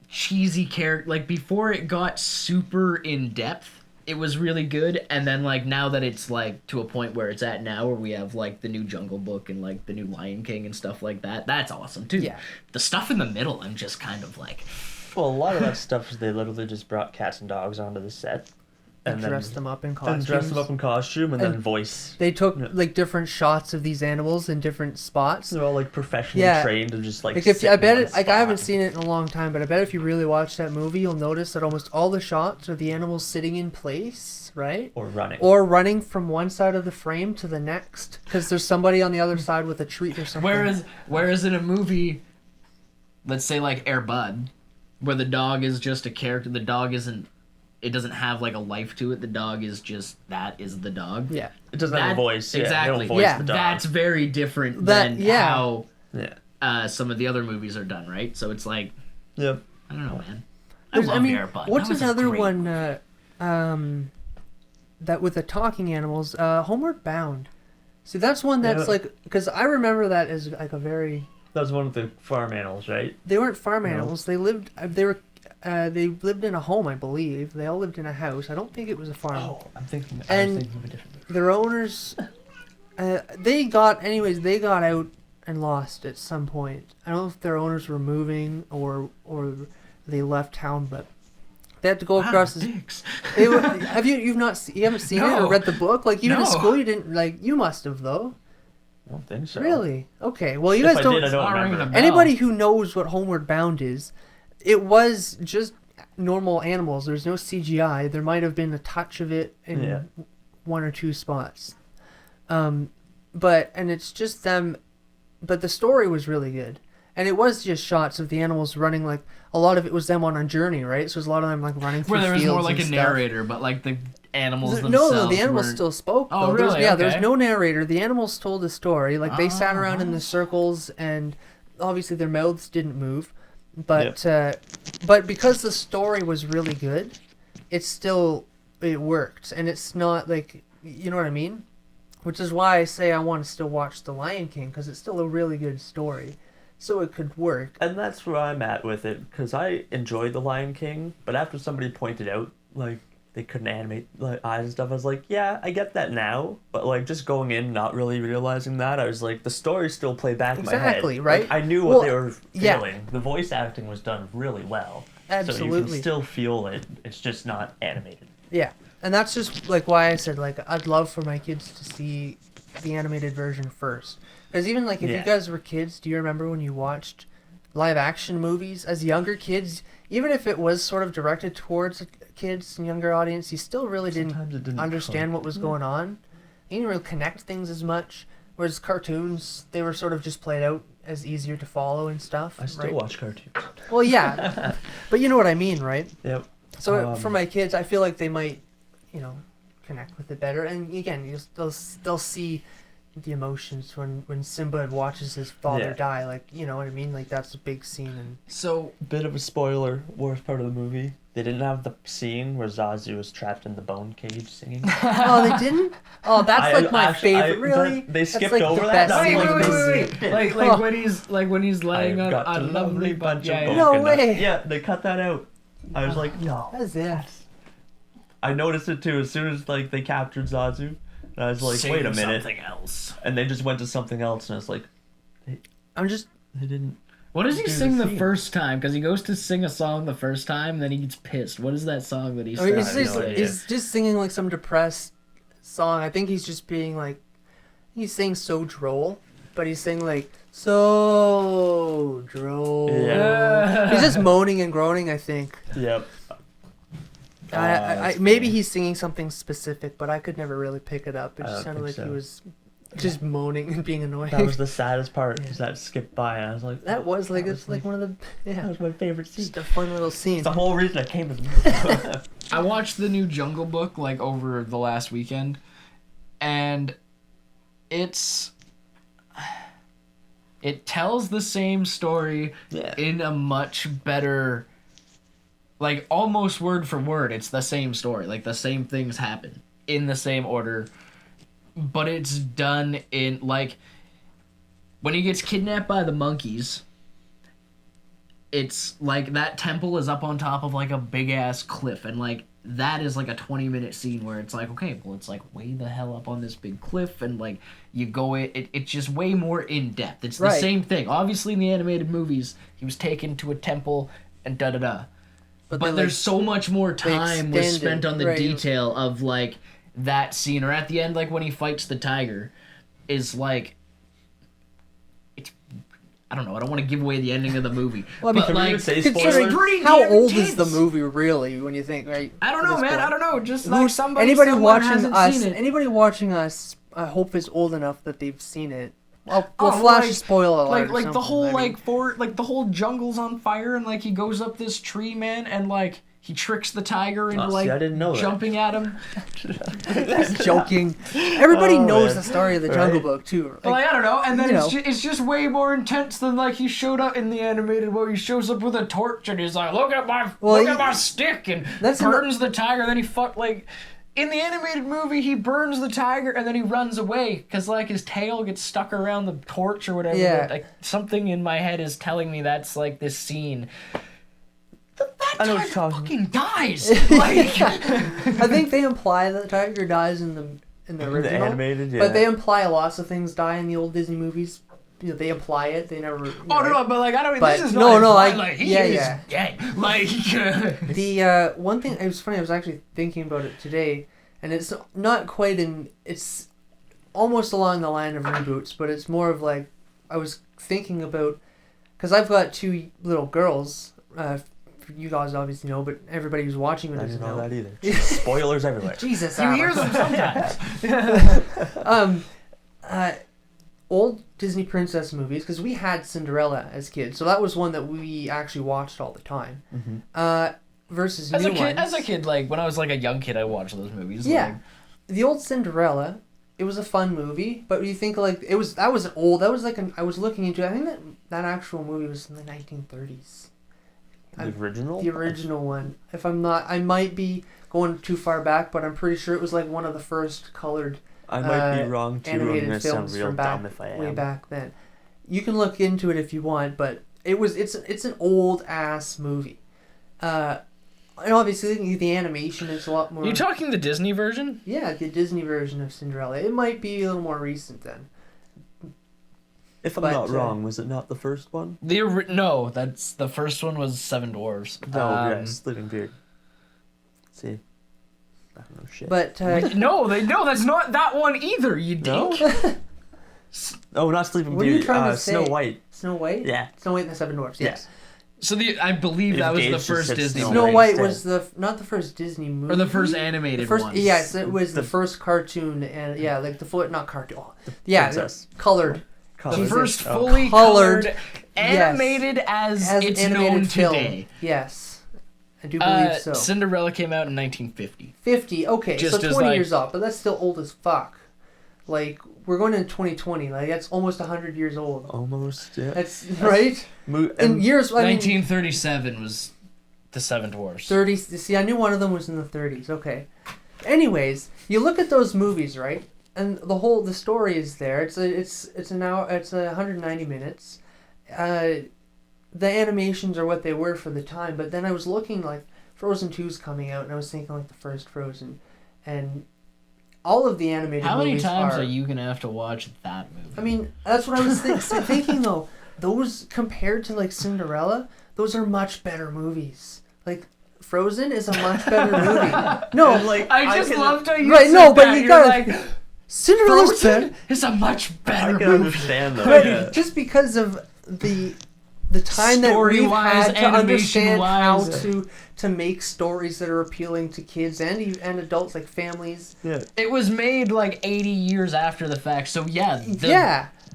[SPEAKER 1] cheesy character. Like before it got super in depth, it was really good. And then like now that it's like to a point where it's at now, where we have like the new Jungle Book and like the new Lion King and stuff like that. That's awesome too.
[SPEAKER 3] Yeah.
[SPEAKER 1] The stuff in the middle, I'm just kind of like.
[SPEAKER 2] Well, a lot of that stuff is they literally just brought cats and dogs onto the set.
[SPEAKER 3] and dressed them up in
[SPEAKER 2] And
[SPEAKER 3] costumes.
[SPEAKER 2] dress them up in costume and then
[SPEAKER 3] And
[SPEAKER 2] voice.
[SPEAKER 3] They took
[SPEAKER 2] Yeah.
[SPEAKER 3] like different shots of these animals in different spots.
[SPEAKER 2] They're all like professionally
[SPEAKER 3] Yeah.
[SPEAKER 2] trained and just like.
[SPEAKER 3] Like if
[SPEAKER 2] sit
[SPEAKER 3] I
[SPEAKER 2] in
[SPEAKER 3] bet
[SPEAKER 2] one
[SPEAKER 3] it, like I haven't
[SPEAKER 2] spot.
[SPEAKER 3] seen it in a long time, but I bet if you really watch that movie, you'll notice that almost all the shots are the animals sitting in place, right?
[SPEAKER 2] Or running.
[SPEAKER 3] Or running from one side of the frame to the next, because there's somebody on the other side with a treat or something.
[SPEAKER 1] Whereas in a movie, let's say like Air Bud, where the dog is just a character, the dog isn't. It doesn't have like a life to it. The dog is just that is the dog.
[SPEAKER 3] Yeah.
[SPEAKER 2] It doesn't have a voice. Yeah,
[SPEAKER 1] Exactly.
[SPEAKER 2] They don't voice
[SPEAKER 3] Yeah.
[SPEAKER 2] the dog.
[SPEAKER 1] That's very different
[SPEAKER 3] That-
[SPEAKER 1] than
[SPEAKER 3] yeah.
[SPEAKER 1] how
[SPEAKER 2] Yeah.
[SPEAKER 1] some of the other movies are done, right? So it's like,
[SPEAKER 2] Yep.
[SPEAKER 1] I don't know, man.
[SPEAKER 3] There's-
[SPEAKER 1] love Air Bud.
[SPEAKER 3] what's
[SPEAKER 1] That was a
[SPEAKER 3] another
[SPEAKER 1] great
[SPEAKER 3] one?
[SPEAKER 1] movie.
[SPEAKER 3] That with the talking animals, Homeward Bound. See, that's one that's
[SPEAKER 2] Yeah.
[SPEAKER 3] like, because I remember that as like a very.
[SPEAKER 2] That was one of the farm animals, right?
[SPEAKER 3] They weren't farm
[SPEAKER 2] No.
[SPEAKER 3] animals. They lived. They lived in a home, I believe. They all lived in a house. I don't think it was a farm.
[SPEAKER 2] Oh, I'm thinking.
[SPEAKER 3] And-
[SPEAKER 2] I was thinking of a different movie.
[SPEAKER 3] Their owners, they got out and lost at some point. I don't know if their owners were moving or they left town, but They had to go
[SPEAKER 1] Wow,
[SPEAKER 3] across this.
[SPEAKER 1] dicks.
[SPEAKER 3] Have you haven't seen it or
[SPEAKER 1] No.
[SPEAKER 3] read the book? Like even in
[SPEAKER 1] No.
[SPEAKER 3] school you didn't like you must have though.
[SPEAKER 2] I don't think so.
[SPEAKER 3] Really? Okay. Well, you
[SPEAKER 2] If
[SPEAKER 3] guys
[SPEAKER 2] I
[SPEAKER 3] don't.
[SPEAKER 2] did, I don't
[SPEAKER 1] Not ringing
[SPEAKER 2] remember.
[SPEAKER 1] a bell.
[SPEAKER 3] Anybody who knows what Homeward Bound is, it was just normal animals. There's no CGI. There might have been a touch of it in
[SPEAKER 2] Yeah.
[SPEAKER 3] one or two spots. But it's just them. But the story was really good, and it was just shots of the animals running. Like a lot of it was them on a journey, right? So it was a lot of them like running through
[SPEAKER 1] Where there was
[SPEAKER 3] fields
[SPEAKER 1] more like
[SPEAKER 3] and
[SPEAKER 1] a
[SPEAKER 3] stuff.
[SPEAKER 1] narrator, but like the animals
[SPEAKER 3] No,
[SPEAKER 1] themselves.
[SPEAKER 3] the animals
[SPEAKER 1] weren't-
[SPEAKER 3] still spoke.
[SPEAKER 1] Oh,
[SPEAKER 3] though.
[SPEAKER 1] really?
[SPEAKER 3] There's
[SPEAKER 1] Okay.
[SPEAKER 3] no narrator. The animals told the story. Like they sat
[SPEAKER 1] Oh,
[SPEAKER 3] around in the
[SPEAKER 1] nice.
[SPEAKER 3] circles, and obviously their mouths didn't move. But but because the story was really good, it worked, and it's not like you know what I mean. Which is why I say I want to still watch The Lion King because it's still a really good story, so it could work.
[SPEAKER 2] And that's where I'm at with it, because I enjoyed The Lion King, but after somebody pointed out, like, they couldn't animate like eyes and stuff, I was like, yeah, I get that now, but like just going in not really realizing that, I was like, the story still played back in my head.
[SPEAKER 3] Exactly, right?
[SPEAKER 2] Like, I knew
[SPEAKER 3] Well,
[SPEAKER 2] what they were
[SPEAKER 3] yeah.
[SPEAKER 2] feeling. The voice acting was done really well. So you
[SPEAKER 3] Absolutely.
[SPEAKER 2] can still feel it. It's just not animated.
[SPEAKER 3] Yeah, and that's just like why I said like I'd love for my kids to see the animated version first. Because even like if you
[SPEAKER 2] Yeah.
[SPEAKER 3] guys were kids, do you remember when you watched live action movies as younger kids? Even if it was sort of directed towards kids and younger audience, you still really
[SPEAKER 2] Sometimes it didn't
[SPEAKER 3] understand
[SPEAKER 2] click.
[SPEAKER 3] what was going on. You didn't really connect things as much. Whereas cartoons, they were sort of just played out as easier to follow and stuff.
[SPEAKER 2] I still
[SPEAKER 3] right?
[SPEAKER 2] watch cartoons.
[SPEAKER 3] Well, yeah, but you know what I mean, right?
[SPEAKER 2] Yep.
[SPEAKER 3] So for my kids, I feel like they might, connect with it better. And again, they'll see the emotions when Simba watches his father
[SPEAKER 2] Yeah.
[SPEAKER 3] die. Like, you know what I mean? Like that's a big scene. And
[SPEAKER 1] So
[SPEAKER 2] Bit of a spoiler, worst part of the movie. They didn't have the scene where Zazou was trapped in the bone cage singing.
[SPEAKER 3] oh, they didn't? Oh, that's like my favorite. Really?
[SPEAKER 2] They
[SPEAKER 3] That's,
[SPEAKER 2] skipped
[SPEAKER 3] like,
[SPEAKER 2] over
[SPEAKER 3] the
[SPEAKER 2] that.
[SPEAKER 3] best
[SPEAKER 2] I
[SPEAKER 3] scene.
[SPEAKER 2] was
[SPEAKER 3] Wait,
[SPEAKER 2] like,
[SPEAKER 3] wait,
[SPEAKER 2] they
[SPEAKER 3] wait,
[SPEAKER 2] skipped it.
[SPEAKER 1] like when he's laying on
[SPEAKER 2] I've got
[SPEAKER 1] a lovely bunch.
[SPEAKER 2] of
[SPEAKER 1] Yeah,
[SPEAKER 3] No
[SPEAKER 2] coconuts.
[SPEAKER 3] way.
[SPEAKER 2] Yeah, they cut that out. I was like, no.
[SPEAKER 3] That's it.
[SPEAKER 2] I noticed it too as soon as like they captured Zazou. And I was like,
[SPEAKER 1] Sing
[SPEAKER 2] wait a minute.
[SPEAKER 1] Something else.
[SPEAKER 2] And they just went to something else, and I was like,
[SPEAKER 3] I'm just.
[SPEAKER 2] they didn't.
[SPEAKER 1] What does he
[SPEAKER 2] do
[SPEAKER 1] sing the
[SPEAKER 2] scene.
[SPEAKER 1] first time? Because he goes to sing a song the first time, and then he gets pissed. What is that song that he
[SPEAKER 3] I mean,
[SPEAKER 1] sings?
[SPEAKER 2] I have no idea.
[SPEAKER 3] he's just singing like some depressed song. I think he's just being like, he's saying so droll, but he's saying like so droll.
[SPEAKER 2] Yeah.
[SPEAKER 3] He's just moaning and groaning. I think.
[SPEAKER 2] Yep.
[SPEAKER 3] Maybe he's singing something specific, but I could never really pick it up. It
[SPEAKER 2] I
[SPEAKER 3] just
[SPEAKER 2] don't
[SPEAKER 3] sounded like
[SPEAKER 2] think
[SPEAKER 3] he
[SPEAKER 2] so.
[SPEAKER 3] was just moaning and being annoying.
[SPEAKER 2] That was the saddest part.
[SPEAKER 3] Yeah.
[SPEAKER 2] Is that skipped by, and I was like,
[SPEAKER 3] That was like
[SPEAKER 2] that
[SPEAKER 3] it's like one of the
[SPEAKER 2] that was my favorite scene.
[SPEAKER 3] just a fun little scene.
[SPEAKER 2] It's the whole reason I came to the movie.
[SPEAKER 1] I watched the new Jungle Book like over the last weekend, and it tells the same story
[SPEAKER 2] Yeah.
[SPEAKER 1] in a much better, like almost word for word. It's the same story, like the same things happen in the same order, but it's done in like when he gets kidnapped by the monkeys. It's like that temple is up on top of like a big ass cliff, and like that is like a 20-minute scene where it's like, okay, well, it's like way the hell up on this big cliff, and like you go it's just way more in depth. It's the
[SPEAKER 3] Right.
[SPEAKER 1] same thing. Obviously, in the animated movies, he was taken to a temple and da da da. But
[SPEAKER 3] they,
[SPEAKER 1] there's so much more time was
[SPEAKER 3] extended,
[SPEAKER 1] spent on the
[SPEAKER 3] right.
[SPEAKER 1] detail of like that scene, or at the end, like when he fights the tiger, is like. I don't know. I don't want to give away the ending of the movie.
[SPEAKER 3] Well, I mean,
[SPEAKER 1] but
[SPEAKER 2] can we
[SPEAKER 1] like,
[SPEAKER 2] even say
[SPEAKER 1] it's
[SPEAKER 2] spoilers?
[SPEAKER 1] pretty
[SPEAKER 3] How
[SPEAKER 1] damn
[SPEAKER 3] old is the
[SPEAKER 1] intense.
[SPEAKER 3] movie really when you think right?
[SPEAKER 1] I don't
[SPEAKER 3] at
[SPEAKER 1] know,
[SPEAKER 3] this
[SPEAKER 1] man.
[SPEAKER 3] point?
[SPEAKER 1] I don't know. Just like
[SPEAKER 3] Who's-
[SPEAKER 1] somebody
[SPEAKER 3] anybody
[SPEAKER 1] somewhere
[SPEAKER 3] watching
[SPEAKER 1] hasn't
[SPEAKER 3] us,
[SPEAKER 1] seen it.
[SPEAKER 3] anybody watching us, I hope is old enough that they've seen it. We'll
[SPEAKER 1] Oh,
[SPEAKER 3] flash
[SPEAKER 1] like-
[SPEAKER 3] a spoiler alert.
[SPEAKER 1] like
[SPEAKER 3] or
[SPEAKER 1] like the
[SPEAKER 3] something.
[SPEAKER 1] whole
[SPEAKER 3] I mean,
[SPEAKER 1] like the whole jungle's on fire, and like he goes up this tree, man, and like he tricks the tiger into
[SPEAKER 2] Oh, see,
[SPEAKER 1] like
[SPEAKER 2] I didn't know that.
[SPEAKER 1] jumping at him.
[SPEAKER 3] joking. Everybody
[SPEAKER 2] Oh,
[SPEAKER 3] knows
[SPEAKER 2] man.
[SPEAKER 3] the story of the Jungle
[SPEAKER 2] Right.
[SPEAKER 3] Book too.
[SPEAKER 1] But like, I don't know, and then
[SPEAKER 3] you
[SPEAKER 1] it's,
[SPEAKER 3] know.
[SPEAKER 1] it's just way more intense than like he showed up in the animated where he shows up with a torch and he's like, look at my stick, and
[SPEAKER 3] That's
[SPEAKER 1] burns the tiger. Then he like. In the animated movie, he burns the tiger and then he runs away because like his tail gets stuck around the torch or whatever.
[SPEAKER 3] Yeah.
[SPEAKER 1] But, like something in my head is telling me that's like this scene. That
[SPEAKER 2] I know what
[SPEAKER 1] tiger
[SPEAKER 2] you're talking
[SPEAKER 1] fucking dies. Like,
[SPEAKER 3] I think they imply that the tiger dies in the
[SPEAKER 2] In the
[SPEAKER 3] original,
[SPEAKER 2] animated, yeah.
[SPEAKER 3] but they imply lots of things die in the old Disney movies. they apply it. They never.
[SPEAKER 1] Oh no, but like I don't.
[SPEAKER 3] But,
[SPEAKER 1] This is
[SPEAKER 3] no,
[SPEAKER 1] not
[SPEAKER 3] no,
[SPEAKER 1] implied,
[SPEAKER 3] I-
[SPEAKER 1] like he
[SPEAKER 3] yeah,
[SPEAKER 1] is
[SPEAKER 3] yeah.
[SPEAKER 1] gay. Like
[SPEAKER 3] The one thing, it was funny. I was actually thinking about it today, and it's not quite in. It's almost along the line of reboots, but it's more of like I was thinking about because I've got 2 little girls. You guys obviously know, but everybody who's watching it
[SPEAKER 2] I
[SPEAKER 3] doesn't
[SPEAKER 2] didn't know
[SPEAKER 3] know.
[SPEAKER 2] that either. Just spoilers everywhere.
[SPEAKER 3] Jesus,
[SPEAKER 1] you hear
[SPEAKER 3] Alex.
[SPEAKER 1] them sometimes.
[SPEAKER 3] Old Disney princess movies, because we had Cinderella as kids, so that was one that we actually watched all the time.
[SPEAKER 2] Mm-hmm.
[SPEAKER 3] Versus
[SPEAKER 1] As
[SPEAKER 3] new
[SPEAKER 1] a kid,
[SPEAKER 3] ones.
[SPEAKER 1] like when I was like a young kid, I watched those movies.
[SPEAKER 3] Yeah,
[SPEAKER 1] Like,
[SPEAKER 3] the old Cinderella. It was a fun movie, but you think like that was an old. That was like I was looking into. I think that actual movie was in the 1930s.
[SPEAKER 2] The original?
[SPEAKER 3] The original one. If I'm not, I might be going too far back, but I'm pretty sure it was like one of the first colored
[SPEAKER 2] I might be wrong too. I'm
[SPEAKER 3] animated
[SPEAKER 2] gonna sound
[SPEAKER 3] films
[SPEAKER 2] real
[SPEAKER 3] from back
[SPEAKER 2] dumb if I am.
[SPEAKER 3] way back then. You can look into it if you want, but it's an old ass movie. And obviously the animation is a lot more.
[SPEAKER 1] you talking the Disney version?
[SPEAKER 3] Yeah, the Disney version of Cinderella. It might be a little more recent then.
[SPEAKER 2] If I'm
[SPEAKER 3] But,
[SPEAKER 2] not wrong, was it not the first one?
[SPEAKER 1] No, that's the first one was Seven Dwarfs.
[SPEAKER 2] No, yes, Sleeping Beauty. See, I don't know shit.
[SPEAKER 3] But
[SPEAKER 1] No, that's not that one either. You
[SPEAKER 2] No?
[SPEAKER 1] dink.
[SPEAKER 2] Oh, not Sleeping
[SPEAKER 3] What are you
[SPEAKER 2] Beauty.
[SPEAKER 3] trying to
[SPEAKER 2] Snow
[SPEAKER 3] say?
[SPEAKER 2] White.
[SPEAKER 3] Snow White?
[SPEAKER 2] Yeah.
[SPEAKER 3] Snow White and the Seven Dwarfs, yes.
[SPEAKER 1] So I believe
[SPEAKER 2] If
[SPEAKER 1] that was
[SPEAKER 2] Gage
[SPEAKER 1] the
[SPEAKER 2] just
[SPEAKER 1] first
[SPEAKER 2] said
[SPEAKER 1] Disney
[SPEAKER 2] Snow
[SPEAKER 3] Snow
[SPEAKER 1] one.
[SPEAKER 3] White
[SPEAKER 2] instead.
[SPEAKER 3] was not the first Disney movie.
[SPEAKER 1] Or the first animated
[SPEAKER 3] the first,
[SPEAKER 1] one.
[SPEAKER 3] yes, it was the
[SPEAKER 2] The-
[SPEAKER 3] first cartoon, and yeah, like the full, not cartoon. Oh, yeah,
[SPEAKER 2] Princess.
[SPEAKER 3] colored.
[SPEAKER 1] The
[SPEAKER 3] Jesus.
[SPEAKER 1] first
[SPEAKER 2] Oh.
[SPEAKER 1] fully
[SPEAKER 3] Colored,
[SPEAKER 1] colored, animated as it's
[SPEAKER 3] animated
[SPEAKER 1] known
[SPEAKER 3] film.
[SPEAKER 1] today.
[SPEAKER 3] Yes, I do believe so.
[SPEAKER 1] Cinderella came out in 1950.
[SPEAKER 3] 50. Okay,
[SPEAKER 1] Just
[SPEAKER 3] so
[SPEAKER 1] as,
[SPEAKER 3] 20
[SPEAKER 1] like-
[SPEAKER 3] years off, but that's still old as fuck. Like we're going in 2020. Like that's almost 100 years old.
[SPEAKER 2] Almost, yeah.
[SPEAKER 3] That's right. In
[SPEAKER 2] And
[SPEAKER 3] years, I mean,
[SPEAKER 1] 1937 was the Seven Dwarfs.
[SPEAKER 3] 30. See, I knew one of them was in the 30s. Okay. Anyways, you look at those movies, right? And the story is there. It's an hour. It's 190 minutes. The animations are what they were for the time. But then I was looking like Frozen 2's coming out, and I was thinking like the first Frozen, and all of the animated
[SPEAKER 1] How many
[SPEAKER 3] movies
[SPEAKER 1] times are you gonna have to watch that movie?
[SPEAKER 3] I mean, that's what I was thinking though. Those compared to like Cinderella, those are much better movies. Like Frozen is a much better movie. No,
[SPEAKER 2] like
[SPEAKER 1] I just loved how you
[SPEAKER 3] Right,
[SPEAKER 1] said
[SPEAKER 3] no, but
[SPEAKER 1] that.
[SPEAKER 3] you
[SPEAKER 1] You're
[SPEAKER 3] gotta-
[SPEAKER 1] like,
[SPEAKER 3] Cinderella's
[SPEAKER 1] Frozen
[SPEAKER 3] better.
[SPEAKER 1] is a much
[SPEAKER 2] I
[SPEAKER 1] better
[SPEAKER 2] can
[SPEAKER 1] movie.
[SPEAKER 2] understand though.
[SPEAKER 3] But
[SPEAKER 2] Yeah.
[SPEAKER 3] just because of the time that we've
[SPEAKER 1] Story-wise,
[SPEAKER 3] had to understand how
[SPEAKER 1] animation-wise.
[SPEAKER 3] to make stories that are appealing to kids and adults, like families.
[SPEAKER 2] Yeah.
[SPEAKER 1] It was made like 80 years after the fact, so yeah.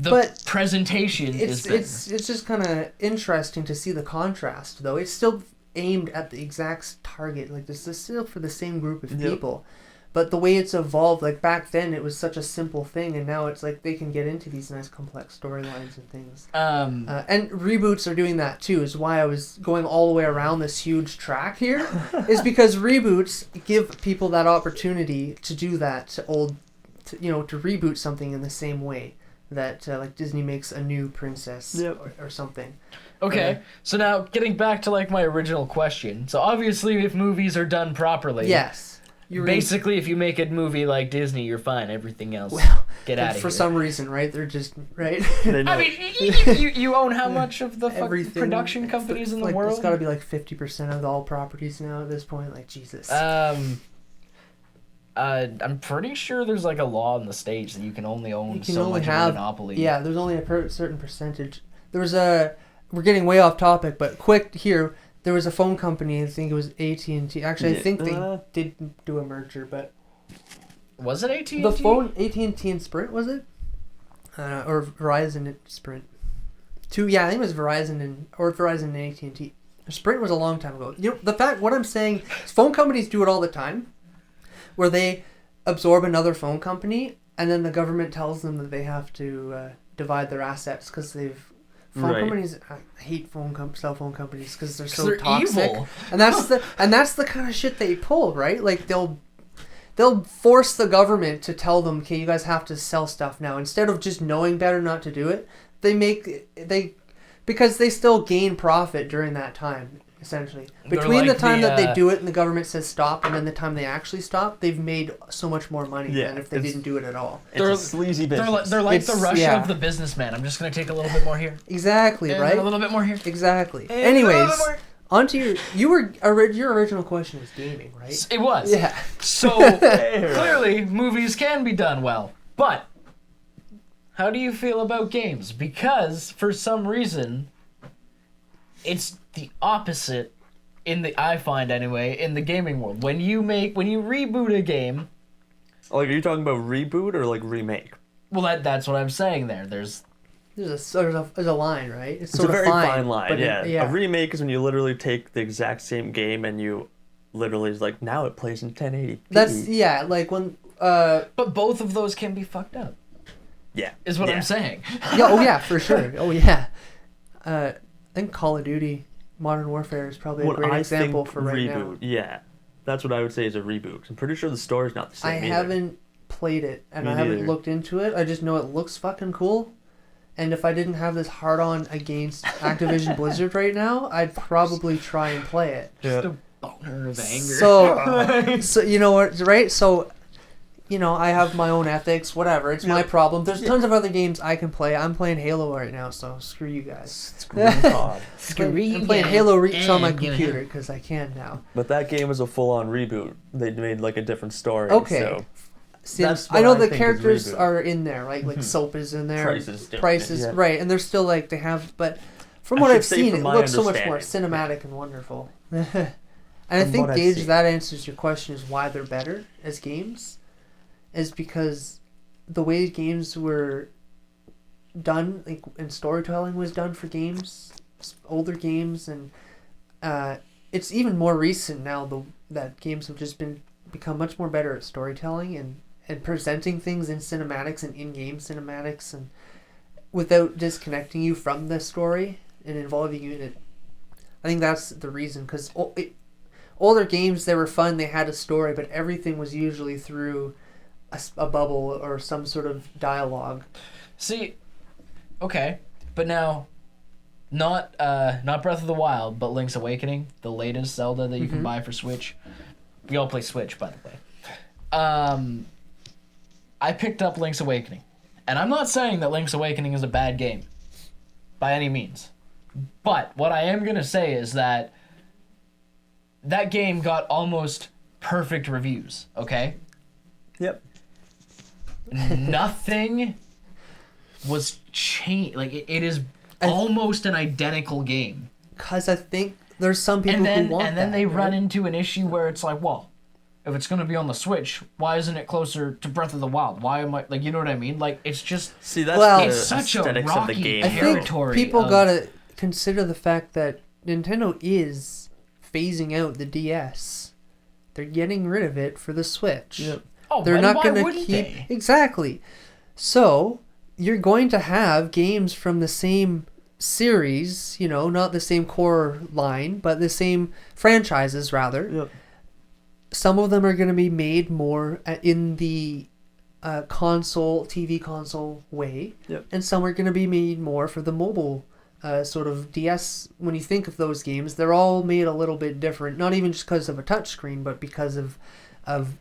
[SPEAKER 1] The
[SPEAKER 3] but
[SPEAKER 1] presentation is better.
[SPEAKER 3] it's just kind of interesting to see the contrast, though. It's still aimed at the exact target. Like this is still for the same group of
[SPEAKER 2] Yep.
[SPEAKER 3] people. But the way it's evolved, like back then it was such a simple thing, and now it's like they can get into these nice complex storylines and things. And reboots are doing that too, is why I was going all the way around this huge track here, is because reboots give people that opportunity to do that to reboot something in the same way that like Disney makes a new princess
[SPEAKER 2] Yep.
[SPEAKER 3] or something.
[SPEAKER 1] Okay, so now getting back to like my original question. So obviously, if movies are done properly,
[SPEAKER 3] Yes.
[SPEAKER 1] basically, if you make a movie like Disney, you're fine. Everything else,
[SPEAKER 3] Well,
[SPEAKER 1] get out of
[SPEAKER 3] for
[SPEAKER 1] here.
[SPEAKER 3] some reason, right? They're just right.
[SPEAKER 2] They know.
[SPEAKER 1] I mean, you own how much of the fucking
[SPEAKER 3] Everything
[SPEAKER 1] production companies in the
[SPEAKER 3] like,
[SPEAKER 1] world?
[SPEAKER 3] It's got to be like 50% of all properties now at this point. Like Jesus.
[SPEAKER 1] I'm pretty sure there's like a law in the States that you can only own
[SPEAKER 3] You can
[SPEAKER 1] so
[SPEAKER 3] only
[SPEAKER 1] much
[SPEAKER 3] have
[SPEAKER 1] of a monopoly.
[SPEAKER 3] Yeah, there's only a certain percentage. There was we're getting way off topic, but quick here. There was a phone company. I think it was AT&T. Actually, I think they did do a merger, but
[SPEAKER 1] Was it AT&T?
[SPEAKER 3] the phone AT&T and Sprint, was it? Or Verizon and Sprint. I think it was Verizon and AT&T. Sprint was a long time ago. You know, what I'm saying is phone companies do it all the time, where they absorb another phone company, and then the government tells them that they have to divide their assets because they've. Phone
[SPEAKER 2] Right.
[SPEAKER 3] companies, I hate cell phone companies because they're so
[SPEAKER 1] they're
[SPEAKER 3] toxic,
[SPEAKER 1] evil.
[SPEAKER 3] and that's the kind of shit they pull, right? Like they'll force the government to tell them, okay, you guys have to sell stuff now, instead of just knowing better not to do it. Because they still gain profit during that time. essentially.
[SPEAKER 1] They're
[SPEAKER 3] Between
[SPEAKER 1] like
[SPEAKER 3] the time that they
[SPEAKER 1] the,
[SPEAKER 3] do it and the government says stop, and then the time they actually stop, they've made so much more money
[SPEAKER 2] Yeah,
[SPEAKER 3] than if they didn't do it at all.
[SPEAKER 2] It's a sleazy business.
[SPEAKER 1] They're like the
[SPEAKER 3] It's-
[SPEAKER 1] Russia
[SPEAKER 3] yeah.
[SPEAKER 1] of the businessman. I'm just gonna take a little bit more here,
[SPEAKER 3] Exactly,
[SPEAKER 1] and
[SPEAKER 3] right?
[SPEAKER 1] a little bit more here.
[SPEAKER 3] Exactly.
[SPEAKER 1] and a little
[SPEAKER 3] Anyways,
[SPEAKER 1] bit more.
[SPEAKER 3] onto your original question was gaming, right?
[SPEAKER 1] It was.
[SPEAKER 3] Yeah.
[SPEAKER 1] So clearly, movies can be done well, but how do you feel about games? Because for some reason, it's the opposite. I find anyway, in the gaming world. When you reboot a game,
[SPEAKER 2] Like, are you talking about reboot or like remake?
[SPEAKER 1] well, that's what I'm saying there. There's
[SPEAKER 3] There's a line, right?
[SPEAKER 2] It's a very fine line,
[SPEAKER 3] but
[SPEAKER 2] yeah.
[SPEAKER 3] yeah.
[SPEAKER 2] A remake is when you literally take the exact same game and you literally is like, now it plays in 1080p.
[SPEAKER 3] That's like when
[SPEAKER 1] but both of those can be fucked up.
[SPEAKER 2] Yeah.
[SPEAKER 1] Is what
[SPEAKER 2] Yeah.
[SPEAKER 1] I'm saying.
[SPEAKER 3] yeah, oh yeah, for sure. Oh yeah. I think Call of Duty Modern Warfare is probably a
[SPEAKER 2] What
[SPEAKER 3] great
[SPEAKER 2] I
[SPEAKER 3] example
[SPEAKER 2] think
[SPEAKER 3] for right
[SPEAKER 2] reboot,
[SPEAKER 3] now.
[SPEAKER 2] yeah. That's what I would say is a reboot. I'm pretty sure the story's not the same
[SPEAKER 3] I
[SPEAKER 2] either.
[SPEAKER 3] haven't played it and
[SPEAKER 2] Me
[SPEAKER 3] I haven't
[SPEAKER 2] neither.
[SPEAKER 3] looked into it. I just know it looks fucking cool. And if I didn't have this hard on against Activision Blizzard right now, I'd probably try and play it.
[SPEAKER 1] Just a boner of anger.
[SPEAKER 3] So you know what, right? So, you know, I have my own ethics, whatever. It's my problem. There's tons of other games I can play. I'm playing Halo right now, so screw you guys.
[SPEAKER 2] Screw God.
[SPEAKER 3] I'm playing Halo Reach on my computer because I can now.
[SPEAKER 2] But that game was a full-on reboot. They made like a different story.
[SPEAKER 3] Okay.
[SPEAKER 2] So
[SPEAKER 3] See,
[SPEAKER 2] That's
[SPEAKER 3] I
[SPEAKER 2] what
[SPEAKER 3] know
[SPEAKER 2] I
[SPEAKER 3] the
[SPEAKER 2] think is
[SPEAKER 3] characters
[SPEAKER 2] reboot.
[SPEAKER 3] are in there, right? Like Soap is in there.
[SPEAKER 2] Price is different,
[SPEAKER 3] Prices,
[SPEAKER 2] yeah.
[SPEAKER 3] right? And they're still like they have, but from
[SPEAKER 2] I
[SPEAKER 3] what
[SPEAKER 2] should
[SPEAKER 3] I've
[SPEAKER 2] say
[SPEAKER 3] seen,
[SPEAKER 2] from
[SPEAKER 3] it
[SPEAKER 2] my
[SPEAKER 3] looks so much more
[SPEAKER 2] understanding.
[SPEAKER 3] cinematic and wonderful. And I
[SPEAKER 2] From
[SPEAKER 3] think
[SPEAKER 2] what I've
[SPEAKER 3] Gage,
[SPEAKER 2] seen.
[SPEAKER 3] that answers your question: is why they're better as games, is because the way games were done, like and storytelling was done for games, older games, and it's even more recent now. That games have just become much more better at storytelling and presenting things in cinematics and in-game cinematics and without disconnecting you from the story and involving you in it. I think that's the reason, because older games, they were fun, they had a story, but everything was usually through a bubble or some sort of dialogue.
[SPEAKER 1] See, okay, but now, not Breath of the Wild, but Link's Awakening, the latest Zelda that you can buy for Switch. We all play Switch, by the way. I picked up Link's Awakening, and I'm not saying that Link's Awakening is a bad game, by any means. But what I am gonna say is that game got almost perfect reviews. Okay.
[SPEAKER 2] Yep.
[SPEAKER 1] Nothing was changed. Like it is almost an identical game.
[SPEAKER 3] Because I think there's some people
[SPEAKER 1] And then
[SPEAKER 3] who want that,
[SPEAKER 1] they
[SPEAKER 3] right?
[SPEAKER 1] run into an issue where it's like, well, if it's gonna be on the Switch, why isn't it closer to Breath of the Wild? Why am I like, you know what I mean? Like it's just
[SPEAKER 2] See, that's
[SPEAKER 3] Well,
[SPEAKER 2] the
[SPEAKER 1] it's such a
[SPEAKER 2] aesthetics of the
[SPEAKER 1] rocky
[SPEAKER 2] game.
[SPEAKER 3] I think
[SPEAKER 1] territory
[SPEAKER 3] people
[SPEAKER 1] of-
[SPEAKER 3] gotta consider the fact that Nintendo is phasing out the DS. They're getting rid of it for the Switch.
[SPEAKER 2] Yep.
[SPEAKER 1] oh,
[SPEAKER 3] They're
[SPEAKER 1] why
[SPEAKER 3] not going to
[SPEAKER 1] wouldn't
[SPEAKER 3] keep
[SPEAKER 1] they?
[SPEAKER 3] exactly. So you're going to have games from the same series, you know, not the same core line, but the same franchises rather.
[SPEAKER 2] Yep.
[SPEAKER 3] Some of them are going to be made more in the TV console way,
[SPEAKER 2] Yep.
[SPEAKER 3] and some are going to be made more for the mobile sort of DS. When you think of those games, they're all made a little bit different, not even just because of a touchscreen, but because of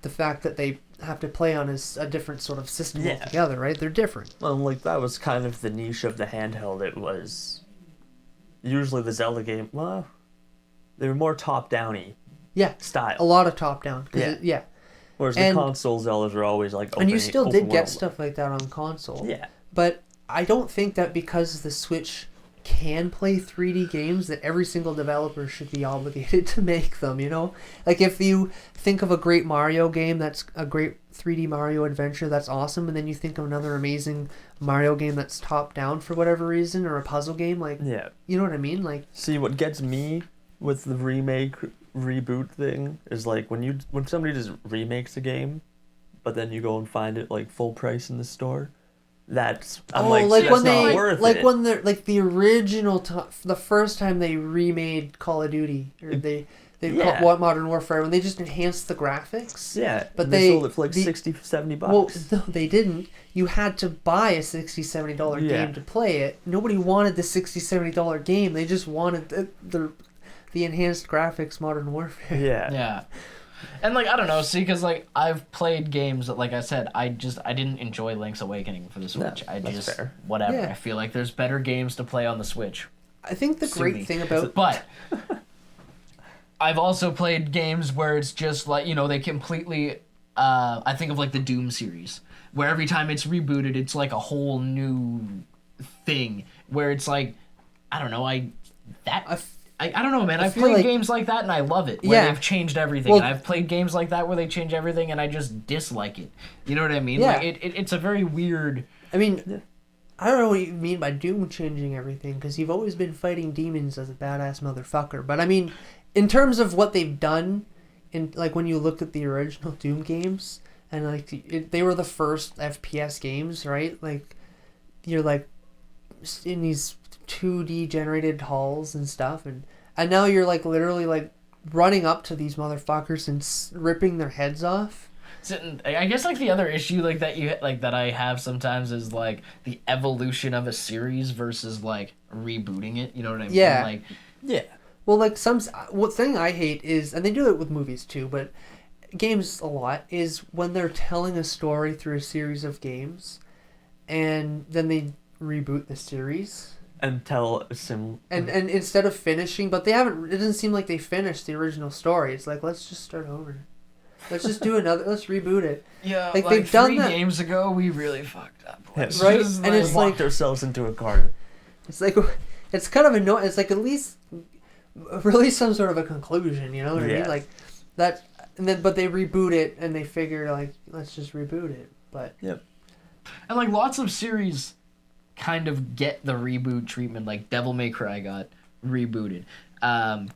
[SPEAKER 3] the fact that they have to play on a different sort of system
[SPEAKER 2] Yeah.
[SPEAKER 3] altogether, right? They're different.
[SPEAKER 2] Well, like that was kind of the niche of the handheld. It was usually the Zelda game. Well, they were more top-downy
[SPEAKER 3] Yeah,
[SPEAKER 2] style.
[SPEAKER 3] a lot of top-down.
[SPEAKER 2] Yeah.
[SPEAKER 3] Yeah.
[SPEAKER 2] Whereas
[SPEAKER 3] And-
[SPEAKER 2] the console Zeldas were always like
[SPEAKER 3] And you still did
[SPEAKER 2] open
[SPEAKER 3] get
[SPEAKER 2] world.
[SPEAKER 3] stuff like that on console.
[SPEAKER 2] Yeah.
[SPEAKER 3] But I don't think that because the Switch can play 3D games that every single developer should be obligated to make them, you know? Like if you think of a great Mario game that's a great 3D Mario adventure, that's awesome, and then you think of another amazing Mario game that's top down for whatever reason, or a puzzle game, like,
[SPEAKER 2] Yeah.
[SPEAKER 3] you know what I mean? Like,
[SPEAKER 2] See, what gets me with the remake reboot thing is like when somebody just remakes a game, but then you go and find it like full price in the store. That's I'm like
[SPEAKER 3] like
[SPEAKER 2] that's
[SPEAKER 3] when
[SPEAKER 2] not
[SPEAKER 3] they,
[SPEAKER 2] worth
[SPEAKER 3] like
[SPEAKER 2] it.
[SPEAKER 3] when they're like the original, the first time they remade Call of Duty, or they
[SPEAKER 2] Yeah.
[SPEAKER 3] what Modern Warfare, when they just enhanced the graphics.
[SPEAKER 2] Yeah,
[SPEAKER 3] but
[SPEAKER 2] they
[SPEAKER 3] they
[SPEAKER 2] sold it for like
[SPEAKER 3] the-
[SPEAKER 2] 60, 70 bucks.
[SPEAKER 3] Well, no, they didn't. You had to buy a $60-$70
[SPEAKER 2] Yeah.
[SPEAKER 3] game to play it. Nobody wanted the $60-$70 game. They just wanted the the enhanced graphics Modern Warfare.
[SPEAKER 2] Yeah.
[SPEAKER 1] Yeah. And like I don't know, see, because like I've played games that, like I said, I didn't enjoy Link's Awakening for the Switch.
[SPEAKER 2] No,
[SPEAKER 1] I
[SPEAKER 2] that's
[SPEAKER 1] just
[SPEAKER 2] fair.
[SPEAKER 1] whatever.
[SPEAKER 3] Yeah.
[SPEAKER 1] I feel like there's better games to play on the Switch.
[SPEAKER 3] I think the
[SPEAKER 1] Sue me.
[SPEAKER 3] great thing about
[SPEAKER 1] But I've also played games where it's just like, you know, they completely I think of like the Doom series, where every time it's rebooted it's like a whole new thing, where it's like I don't know, I don't know, man. I've
[SPEAKER 3] feel
[SPEAKER 1] played
[SPEAKER 3] like-
[SPEAKER 1] games like that and I love it. Where
[SPEAKER 3] Yeah.
[SPEAKER 1] they've changed everything.
[SPEAKER 3] Well-
[SPEAKER 1] And I've played games like that where they change everything and I just dislike it. You know what I mean?
[SPEAKER 3] Yeah.
[SPEAKER 1] Like it's a very weird.
[SPEAKER 3] I mean, I don't know what you mean by Doom changing everything, because you've always been fighting demons as a badass motherfucker. But I mean, in terms of what they've done, in like when you look at the original Doom games, and like they were the first FPS games, right? Like you're like in these 2D generated halls and stuff, and now you're like literally like running up to these motherfuckers and ripping their heads off.
[SPEAKER 1] I guess like the other issue like that you like that I have sometimes is like the evolution of a series versus like rebooting it. You know what I mean?
[SPEAKER 3] Yeah.
[SPEAKER 1] Like
[SPEAKER 2] Yeah.
[SPEAKER 3] Well, like what thing I hate is, and they do it with movies too, but games a lot, is when they're telling a story through a series of games, and then they reboot the series,
[SPEAKER 2] And tell a
[SPEAKER 3] and instead of finishing, but they haven't. It doesn't seem like they finished the original story. It's like, let's just start over. Let's just do another. Let's reboot it.
[SPEAKER 1] yeah,
[SPEAKER 3] Like,
[SPEAKER 1] like
[SPEAKER 3] they've done
[SPEAKER 1] 3
[SPEAKER 3] that-
[SPEAKER 1] games ago we really fucked up. Let's
[SPEAKER 3] Right?
[SPEAKER 1] just,
[SPEAKER 3] And it's
[SPEAKER 2] locked
[SPEAKER 3] like-
[SPEAKER 2] ourselves into a corner.
[SPEAKER 3] It's like it's kind of annoying. It's like at least release some sort of a conclusion. You know what I mean?
[SPEAKER 2] Yeah.
[SPEAKER 3] Like that. And then, but they reboot it, and they figure like, let's just reboot it. But
[SPEAKER 2] Yep.
[SPEAKER 1] And like lots of series kind of get the reboot treatment. Like Devil May Cry got rebooted.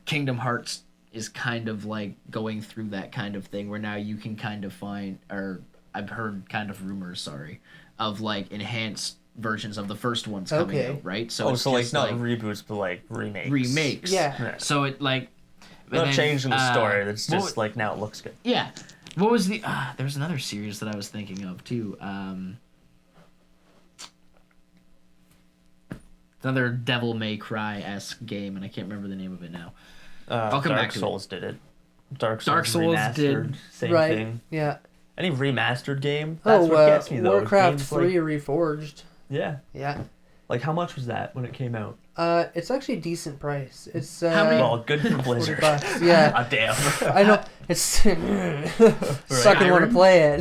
[SPEAKER 1] Kingdom Hearts is kind of like going through that kind of thing where now you can kind of find, or I've heard kind of rumors, of like enhanced versions of the first ones coming
[SPEAKER 3] Okay.
[SPEAKER 1] out, right? So it's
[SPEAKER 2] So like
[SPEAKER 1] just,
[SPEAKER 2] not reboots, but like remakes.
[SPEAKER 1] remakes.
[SPEAKER 3] Yeah.
[SPEAKER 1] So it like
[SPEAKER 2] Not
[SPEAKER 1] and then,
[SPEAKER 2] changing the story. That's
[SPEAKER 1] what
[SPEAKER 2] just like now it looks good.
[SPEAKER 1] yeah. What was the there's another series that I was thinking of too. Another Devil May Cry-esque game, and I can't remember the name of it now. I'll come
[SPEAKER 2] Dark
[SPEAKER 1] back to it.
[SPEAKER 2] Souls did it. Dark
[SPEAKER 1] Dark Souls
[SPEAKER 2] remastered,
[SPEAKER 1] did.
[SPEAKER 2] same
[SPEAKER 3] right,
[SPEAKER 2] thing.
[SPEAKER 3] yeah.
[SPEAKER 2] Any remastered game? That's
[SPEAKER 3] Oh,
[SPEAKER 2] what gets me though.
[SPEAKER 3] Warcraft
[SPEAKER 2] Games
[SPEAKER 3] 3
[SPEAKER 2] like,
[SPEAKER 3] Reforged.
[SPEAKER 2] yeah.
[SPEAKER 3] Yeah.
[SPEAKER 2] Like how much was that when it came out?
[SPEAKER 3] It's actually a decent price. It's
[SPEAKER 1] How many-
[SPEAKER 2] Well, good for
[SPEAKER 3] 40
[SPEAKER 2] Blizzard.
[SPEAKER 3] bucks. Yeah.
[SPEAKER 2] Ah, damn.
[SPEAKER 3] I know. It's sucking want to
[SPEAKER 1] Skyrim?
[SPEAKER 3] play it.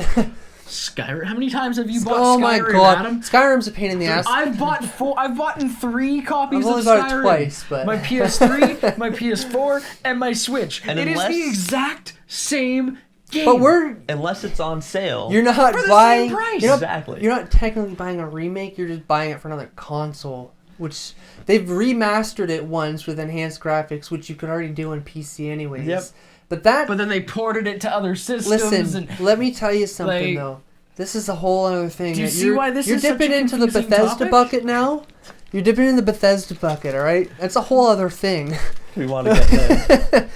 [SPEAKER 1] Skyrim. How many times have you bought
[SPEAKER 3] Oh
[SPEAKER 1] Skyrim,
[SPEAKER 3] my god,
[SPEAKER 1] Adam?
[SPEAKER 3] Skyrim's a pain in the ass.
[SPEAKER 1] I've bought 3 copies
[SPEAKER 3] I've only
[SPEAKER 1] of
[SPEAKER 3] bought it
[SPEAKER 1] Skyrim.
[SPEAKER 3] twice, but
[SPEAKER 1] My PS3, my PS4, and my Switch.
[SPEAKER 2] And
[SPEAKER 1] it is
[SPEAKER 2] unless-
[SPEAKER 1] the exact same game.
[SPEAKER 3] but we're
[SPEAKER 2] Unless it's on sale.
[SPEAKER 3] you're not
[SPEAKER 1] For the
[SPEAKER 3] buying.
[SPEAKER 1] same price.
[SPEAKER 3] You're not,
[SPEAKER 2] Exactly.
[SPEAKER 3] You're not technically buying a remake. You're just buying it for another console, which they've remastered it once with enhanced graphics, which you could already do on PC anyways.
[SPEAKER 2] Yep.
[SPEAKER 3] But that
[SPEAKER 1] But then they ported it to other systems.
[SPEAKER 3] listen,
[SPEAKER 1] and
[SPEAKER 3] let me tell you something
[SPEAKER 1] like-
[SPEAKER 3] though. This is a whole other thing.
[SPEAKER 1] Do you
[SPEAKER 3] that
[SPEAKER 1] see
[SPEAKER 3] you're,
[SPEAKER 1] why this
[SPEAKER 3] you're
[SPEAKER 1] is such
[SPEAKER 3] dipping
[SPEAKER 1] a
[SPEAKER 3] into the
[SPEAKER 1] confusing
[SPEAKER 3] Bethesda
[SPEAKER 1] topic?
[SPEAKER 3] bucket now? You're dipping in the Bethesda bucket, all right? That's a whole other thing.
[SPEAKER 2] we want to get there.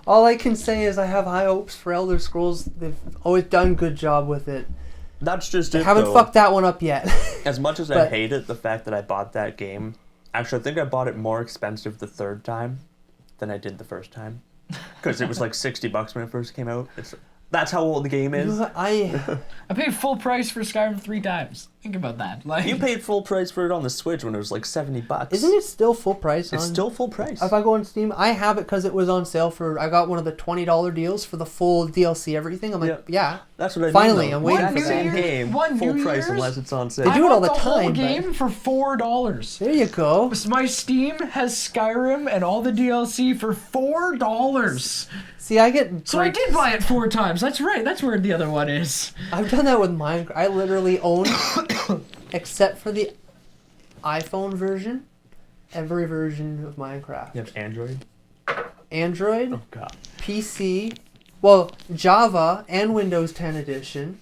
[SPEAKER 3] All I can say is I have high hopes for Elder Scrolls. They've always done a good job with it.
[SPEAKER 2] That's just
[SPEAKER 3] They
[SPEAKER 2] it.
[SPEAKER 3] haven't
[SPEAKER 2] though.
[SPEAKER 3] fucked that one up yet.
[SPEAKER 2] As much as I
[SPEAKER 3] But-
[SPEAKER 2] hate it, the fact that I bought that game, actually, I think I bought it more expensive the third time than I did the first time. Because it was like $60 when it first came out. That's how old the game is.
[SPEAKER 3] I
[SPEAKER 1] paid full price for Skyrim 3 times. Think about that. Like
[SPEAKER 2] You paid full price for it on the Switch when it was like $70.
[SPEAKER 3] isn't it still full price?
[SPEAKER 2] It's
[SPEAKER 3] on,
[SPEAKER 2] still full price.
[SPEAKER 3] If I go on Steam, I have it because it was on sale for. I got one of the $20 deals for the full DLC, everything. I'm like, yeah.
[SPEAKER 2] That's what I mean.
[SPEAKER 3] Finally,
[SPEAKER 2] though.
[SPEAKER 3] I'm waiting
[SPEAKER 2] That
[SPEAKER 3] for that.
[SPEAKER 2] same game,
[SPEAKER 1] One
[SPEAKER 2] full
[SPEAKER 1] New
[SPEAKER 2] price
[SPEAKER 1] Year's?
[SPEAKER 2] unless it's on sale.
[SPEAKER 3] They do it all the
[SPEAKER 1] bought the whole
[SPEAKER 3] time, but-
[SPEAKER 1] game for $4.
[SPEAKER 3] There you go.
[SPEAKER 1] My Steam has Skyrim and all the DLC for $4.
[SPEAKER 3] See, I get.
[SPEAKER 1] So I
[SPEAKER 3] great-
[SPEAKER 1] did buy it 4 times. That's right. That's where the other one is.
[SPEAKER 3] I've done that with Minecraft. I literally own, except for the iPhone version, every version of Minecraft.
[SPEAKER 2] You have Android?
[SPEAKER 3] Android,
[SPEAKER 2] Oh, God.
[SPEAKER 3] PC, well, Java and Windows 10 edition.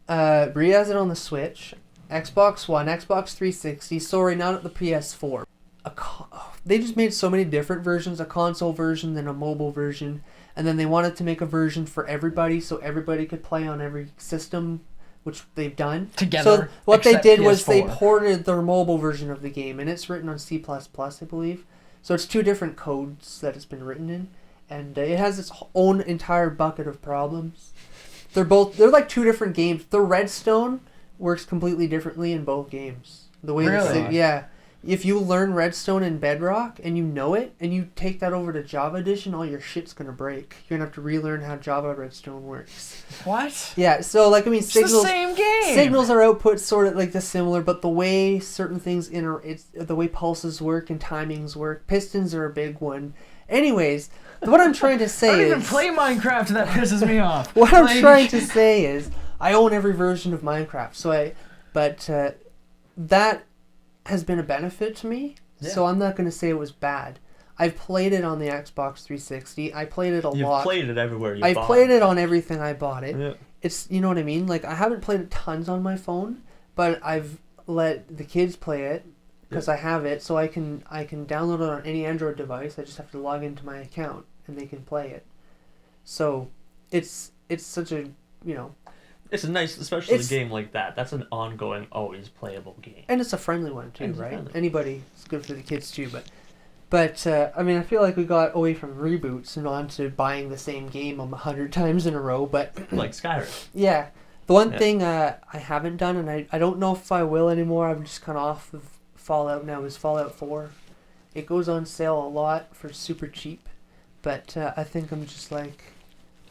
[SPEAKER 3] Bree has it on the Switch, Xbox One, Xbox 360. Sorry, not at the PS4. They just made so many different versions, a console version, then a mobile version, and then they wanted to make a version for everybody so everybody could play on every system, which they've done.
[SPEAKER 1] Together,
[SPEAKER 3] So what they
[SPEAKER 1] except
[SPEAKER 3] did was they
[SPEAKER 1] PS4.
[SPEAKER 3] ported their mobile version of the game, and it's written on C++, I believe. So it's 2 different codes that it's been written in, and it has its own entire bucket of problems. They're like 2 different games. The Redstone works completely differently in both games. The way
[SPEAKER 1] Really?
[SPEAKER 3] yeah. If you learn Redstone and Bedrock and you know it and you take that over to Java Edition, all your shit's gonna break. You're gonna have to relearn how Java Redstone works.
[SPEAKER 1] What?
[SPEAKER 3] Yeah, so like
[SPEAKER 1] It's
[SPEAKER 3] signals.
[SPEAKER 1] the same game.
[SPEAKER 3] Signals are output sort of like the similar, but the way certain things the way pulses work and timings work. Pistons are a big one. Anyways, what I'm trying to say
[SPEAKER 1] I don't
[SPEAKER 3] is
[SPEAKER 1] even play Minecraft. That pisses me off.
[SPEAKER 3] what I'm trying to say is I own every version of Minecraft, but that has been a benefit to me. Yeah. So I'm not going to say it was bad. I've played it on the Xbox 360. I played it a lot.
[SPEAKER 2] You've played it everywhere
[SPEAKER 3] I've played it on everything I bought it.
[SPEAKER 2] Yeah.
[SPEAKER 3] It's, you know what I mean? Like, I haven't played it tons on my phone, but I've let the kids play it because I have it, so I can download it on any Android device. I just have to log into my account and they can play it. So it's such a, you know,
[SPEAKER 2] it's a nice, especially a game like that. That's an ongoing, always playable game.
[SPEAKER 3] And it's a friendly one too, right?
[SPEAKER 2] Friendly.
[SPEAKER 3] Anybody, it's good for the kids too. But I mean, I feel like we got away from reboots and on to buying the same game 100 times in a row. But
[SPEAKER 2] like Skyrim.
[SPEAKER 3] Yeah, the one thing I haven't done, and I don't know if I will anymore. I'm just kind of off of Fallout now. Is Fallout 4? It goes on sale a lot for super cheap, but I think I'm just like,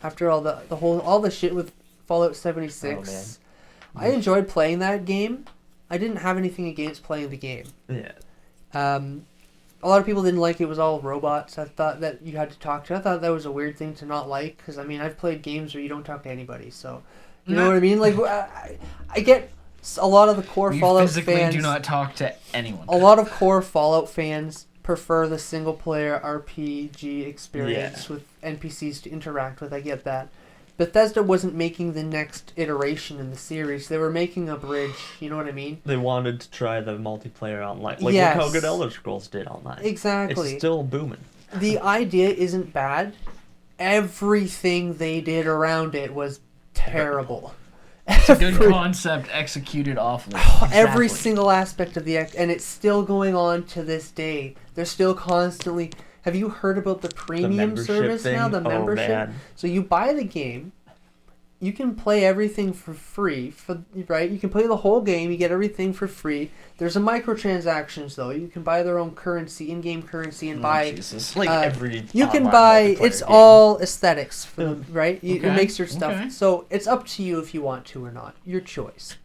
[SPEAKER 3] after all the shit with Fallout 76.
[SPEAKER 2] Oh,
[SPEAKER 3] I enjoyed playing that game. I didn't have anything against playing the game.
[SPEAKER 2] Yeah.
[SPEAKER 3] A lot of people didn't like it was all robots. I thought that you had to talk to. I thought that was a weird thing to not like because I mean I've played games where you don't talk to anybody. So you know what I mean. Like I get a lot of the core Fallout fans
[SPEAKER 1] do not talk to anyone.
[SPEAKER 3] A lot of core Fallout fans prefer the single player RPG experience with NPCs to interact with. I get that. Bethesda wasn't making the next iteration in the series. They were making a bridge. You know what I mean?
[SPEAKER 2] They wanted to try the multiplayer online. Like,
[SPEAKER 3] yes.
[SPEAKER 2] Look how good Elder Scrolls did online.
[SPEAKER 3] Exactly.
[SPEAKER 2] It's still booming.
[SPEAKER 3] The idea isn't bad. Everything they did around it was terrible.
[SPEAKER 1] It's a good concept executed awfully.
[SPEAKER 3] Every single aspect of and it's still going on to this day. They're still constantly... Have you heard about the premium service
[SPEAKER 2] thing?
[SPEAKER 3] now? The membership?
[SPEAKER 2] Man.
[SPEAKER 3] So you buy the game, you can play everything for free, right? You can play the whole game, you get everything for free. There's a microtransactions though. You can buy their own currency, in-game currency, and buy...
[SPEAKER 2] Jesus. Like every
[SPEAKER 3] you can buy... It's
[SPEAKER 2] game.
[SPEAKER 3] all aesthets, right? It
[SPEAKER 1] Okay.
[SPEAKER 3] makes your stuff...
[SPEAKER 1] Okay.
[SPEAKER 3] So it's up to you if you want to or not. Your choice.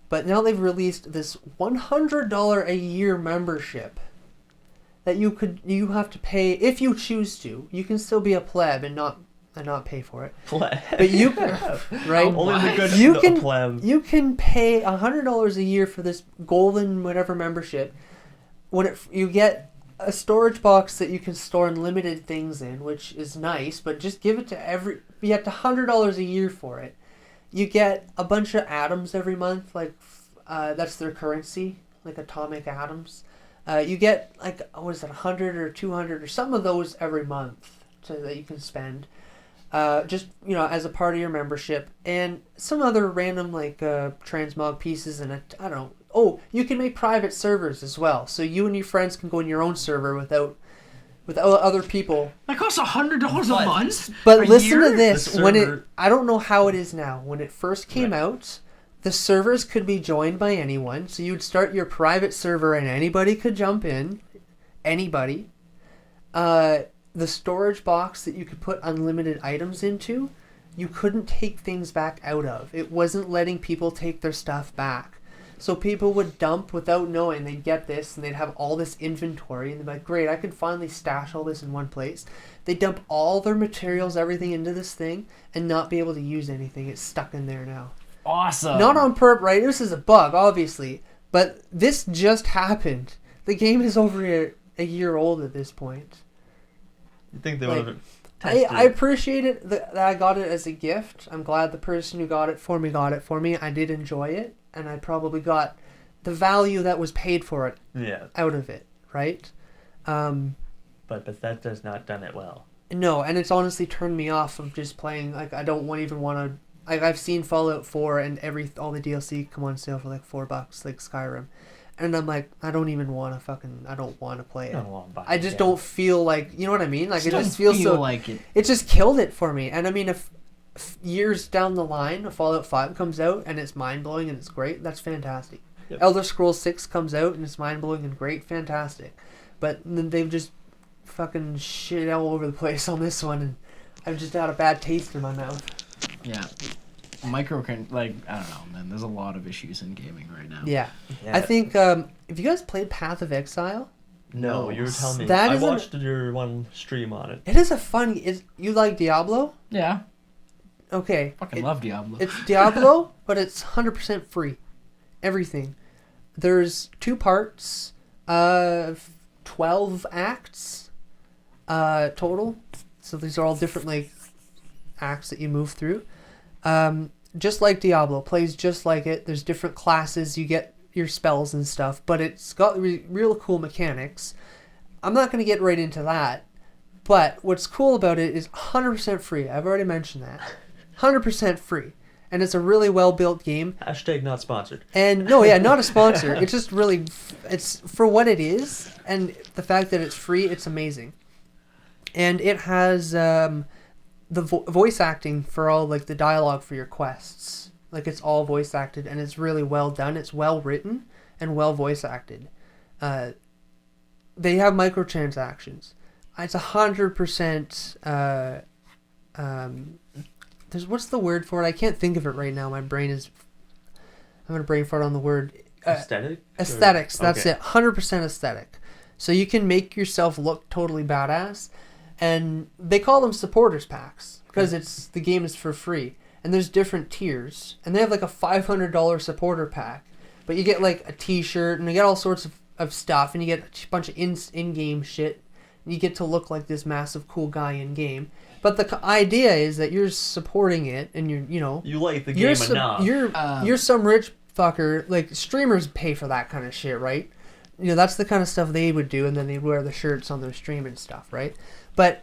[SPEAKER 3] But now they've released this $100 a year membership that you have to pay if you choose to. You can still be a pleb and not pay for it.
[SPEAKER 2] Pleb.
[SPEAKER 3] But you right?
[SPEAKER 2] Only the good pleb.
[SPEAKER 3] You can pay $100 a year for this golden whatever membership. You get a storage box that you can store unlimited things in, which is nice, but just give it to you have to $100 a year for it. You get a bunch of atoms every month, like that's their currency, like atomic atoms. You get like, what is it, 100 or 200 or some of those every month that you can spend. Just, you know, as a part of your membership. And some other random like transmog pieces and I don't know. Oh, you can make private servers as well. So you and your friends can go in your own server without other people.
[SPEAKER 1] That costs $100 a month?
[SPEAKER 3] But
[SPEAKER 1] a
[SPEAKER 3] listen
[SPEAKER 1] year?
[SPEAKER 3] to this.
[SPEAKER 2] The
[SPEAKER 3] I don't know how it is now. When it first came out, the servers could be joined by anyone. So you'd start your private server and anybody could jump in. Anybody. The storage box that you could put unlimited items into, you couldn't take things back out of. It wasn't letting people take their stuff back. So people would dump without knowing. They'd get this and they'd have all this inventory and they'd be like, great, I can finally stash all this in one place. They dump all their materials, everything into this thing and not be able to use anything. It's stuck in there now.
[SPEAKER 1] Awesome.
[SPEAKER 3] Not on purpose, right? This is a bug, obviously. But this just happened. The game is over a year old at this point.
[SPEAKER 2] You think they would have
[SPEAKER 3] I appreciate it that I got it as a gift. I'm glad the person who got it for me. I did enjoy it. And I probably got the value that was paid for it out of it, right?
[SPEAKER 2] But Bethesda's not done it well.
[SPEAKER 3] No, and it's honestly turned me off of just playing. Like, I don't even want to... Like, I've seen Fallout 4 and all the DLC come on sale for like $4, like Skyrim. and I'm like, I don't want to play it.
[SPEAKER 2] I don't want to buy
[SPEAKER 3] I
[SPEAKER 2] it,
[SPEAKER 3] just
[SPEAKER 2] yeah.
[SPEAKER 3] don't feel like, you know what I mean? Like, it
[SPEAKER 1] Don't
[SPEAKER 3] just feels
[SPEAKER 1] feel
[SPEAKER 3] so,
[SPEAKER 1] like it.
[SPEAKER 3] it just killed it for me. And I mean, if years down the line, a Fallout 5 comes out and it's mind-blowing and it's great, that's fantastic.
[SPEAKER 2] Yep.
[SPEAKER 3] Elder Scrolls 6 comes out and it's mind-blowing and great, fantastic. But then they've just fucking shit all over the place on this one, and I've just had a bad taste in my mouth.
[SPEAKER 1] Yeah. I don't know, man. There's a lot of issues in gaming right now.
[SPEAKER 3] Yeah.
[SPEAKER 2] Yeah.
[SPEAKER 3] I think, have you guys played Path of Exile?
[SPEAKER 2] No, you were telling me.
[SPEAKER 3] That
[SPEAKER 2] I
[SPEAKER 3] is an-
[SPEAKER 2] watched your one stream on it.
[SPEAKER 3] It is a fun... You like Diablo?
[SPEAKER 1] Yeah.
[SPEAKER 3] Okay.
[SPEAKER 1] Fucking love Diablo.
[SPEAKER 3] It's Diablo, but it's 100% free. Everything. There's 2 parts, 12 acts total. So these are all different like acts that you move through. Just like Diablo, plays just like it. There's different classes, you get your spells and stuff, but it's got real cool mechanics. I'm not going to get right into that, but what's cool about it is 100% free. I've already mentioned that. 100% free. And it's a really well-built game.
[SPEAKER 2] Hashtag not sponsored.
[SPEAKER 3] And no, yeah, not a sponsor. It's just really, it's for what it is, and the fact that it's free, it's amazing. And it has the voice acting for all like the dialogue for your quests. Like it's all voice acted, and it's really well done. It's well written and well voice acted. They have microtransactions. It's 100%. What's the word for it? I can't think of it right now. My brain is. I'm gonna brain fart on the word.
[SPEAKER 2] Aesthetic?
[SPEAKER 3] Aesthetics. That's
[SPEAKER 2] Okay.
[SPEAKER 3] it. 100% aesthetic. So you can make yourself look totally badass, and they call them supporters packs because the game is for free, and there's different tiers, and they have like a $500 supporter pack, but you get like a T-shirt and you get all sorts of stuff, and you get a bunch of in-game shit, and you get to look like this massive cool guy in game. But the idea is that you're supporting it, and
[SPEAKER 2] You like the game enough.
[SPEAKER 3] You're some rich fucker. Like streamers pay for that kind of shit, right? That's the kind of stuff they would do, and then they'd wear the shirts on their stream and stuff, right? But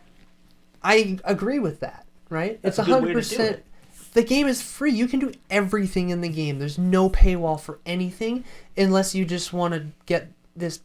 [SPEAKER 3] I agree with that, right?
[SPEAKER 2] That's
[SPEAKER 3] it's
[SPEAKER 2] a good way to do
[SPEAKER 3] 100%.
[SPEAKER 2] it.
[SPEAKER 3] The game is free. You can do everything in the game. There's no paywall for anything unless you just want to get this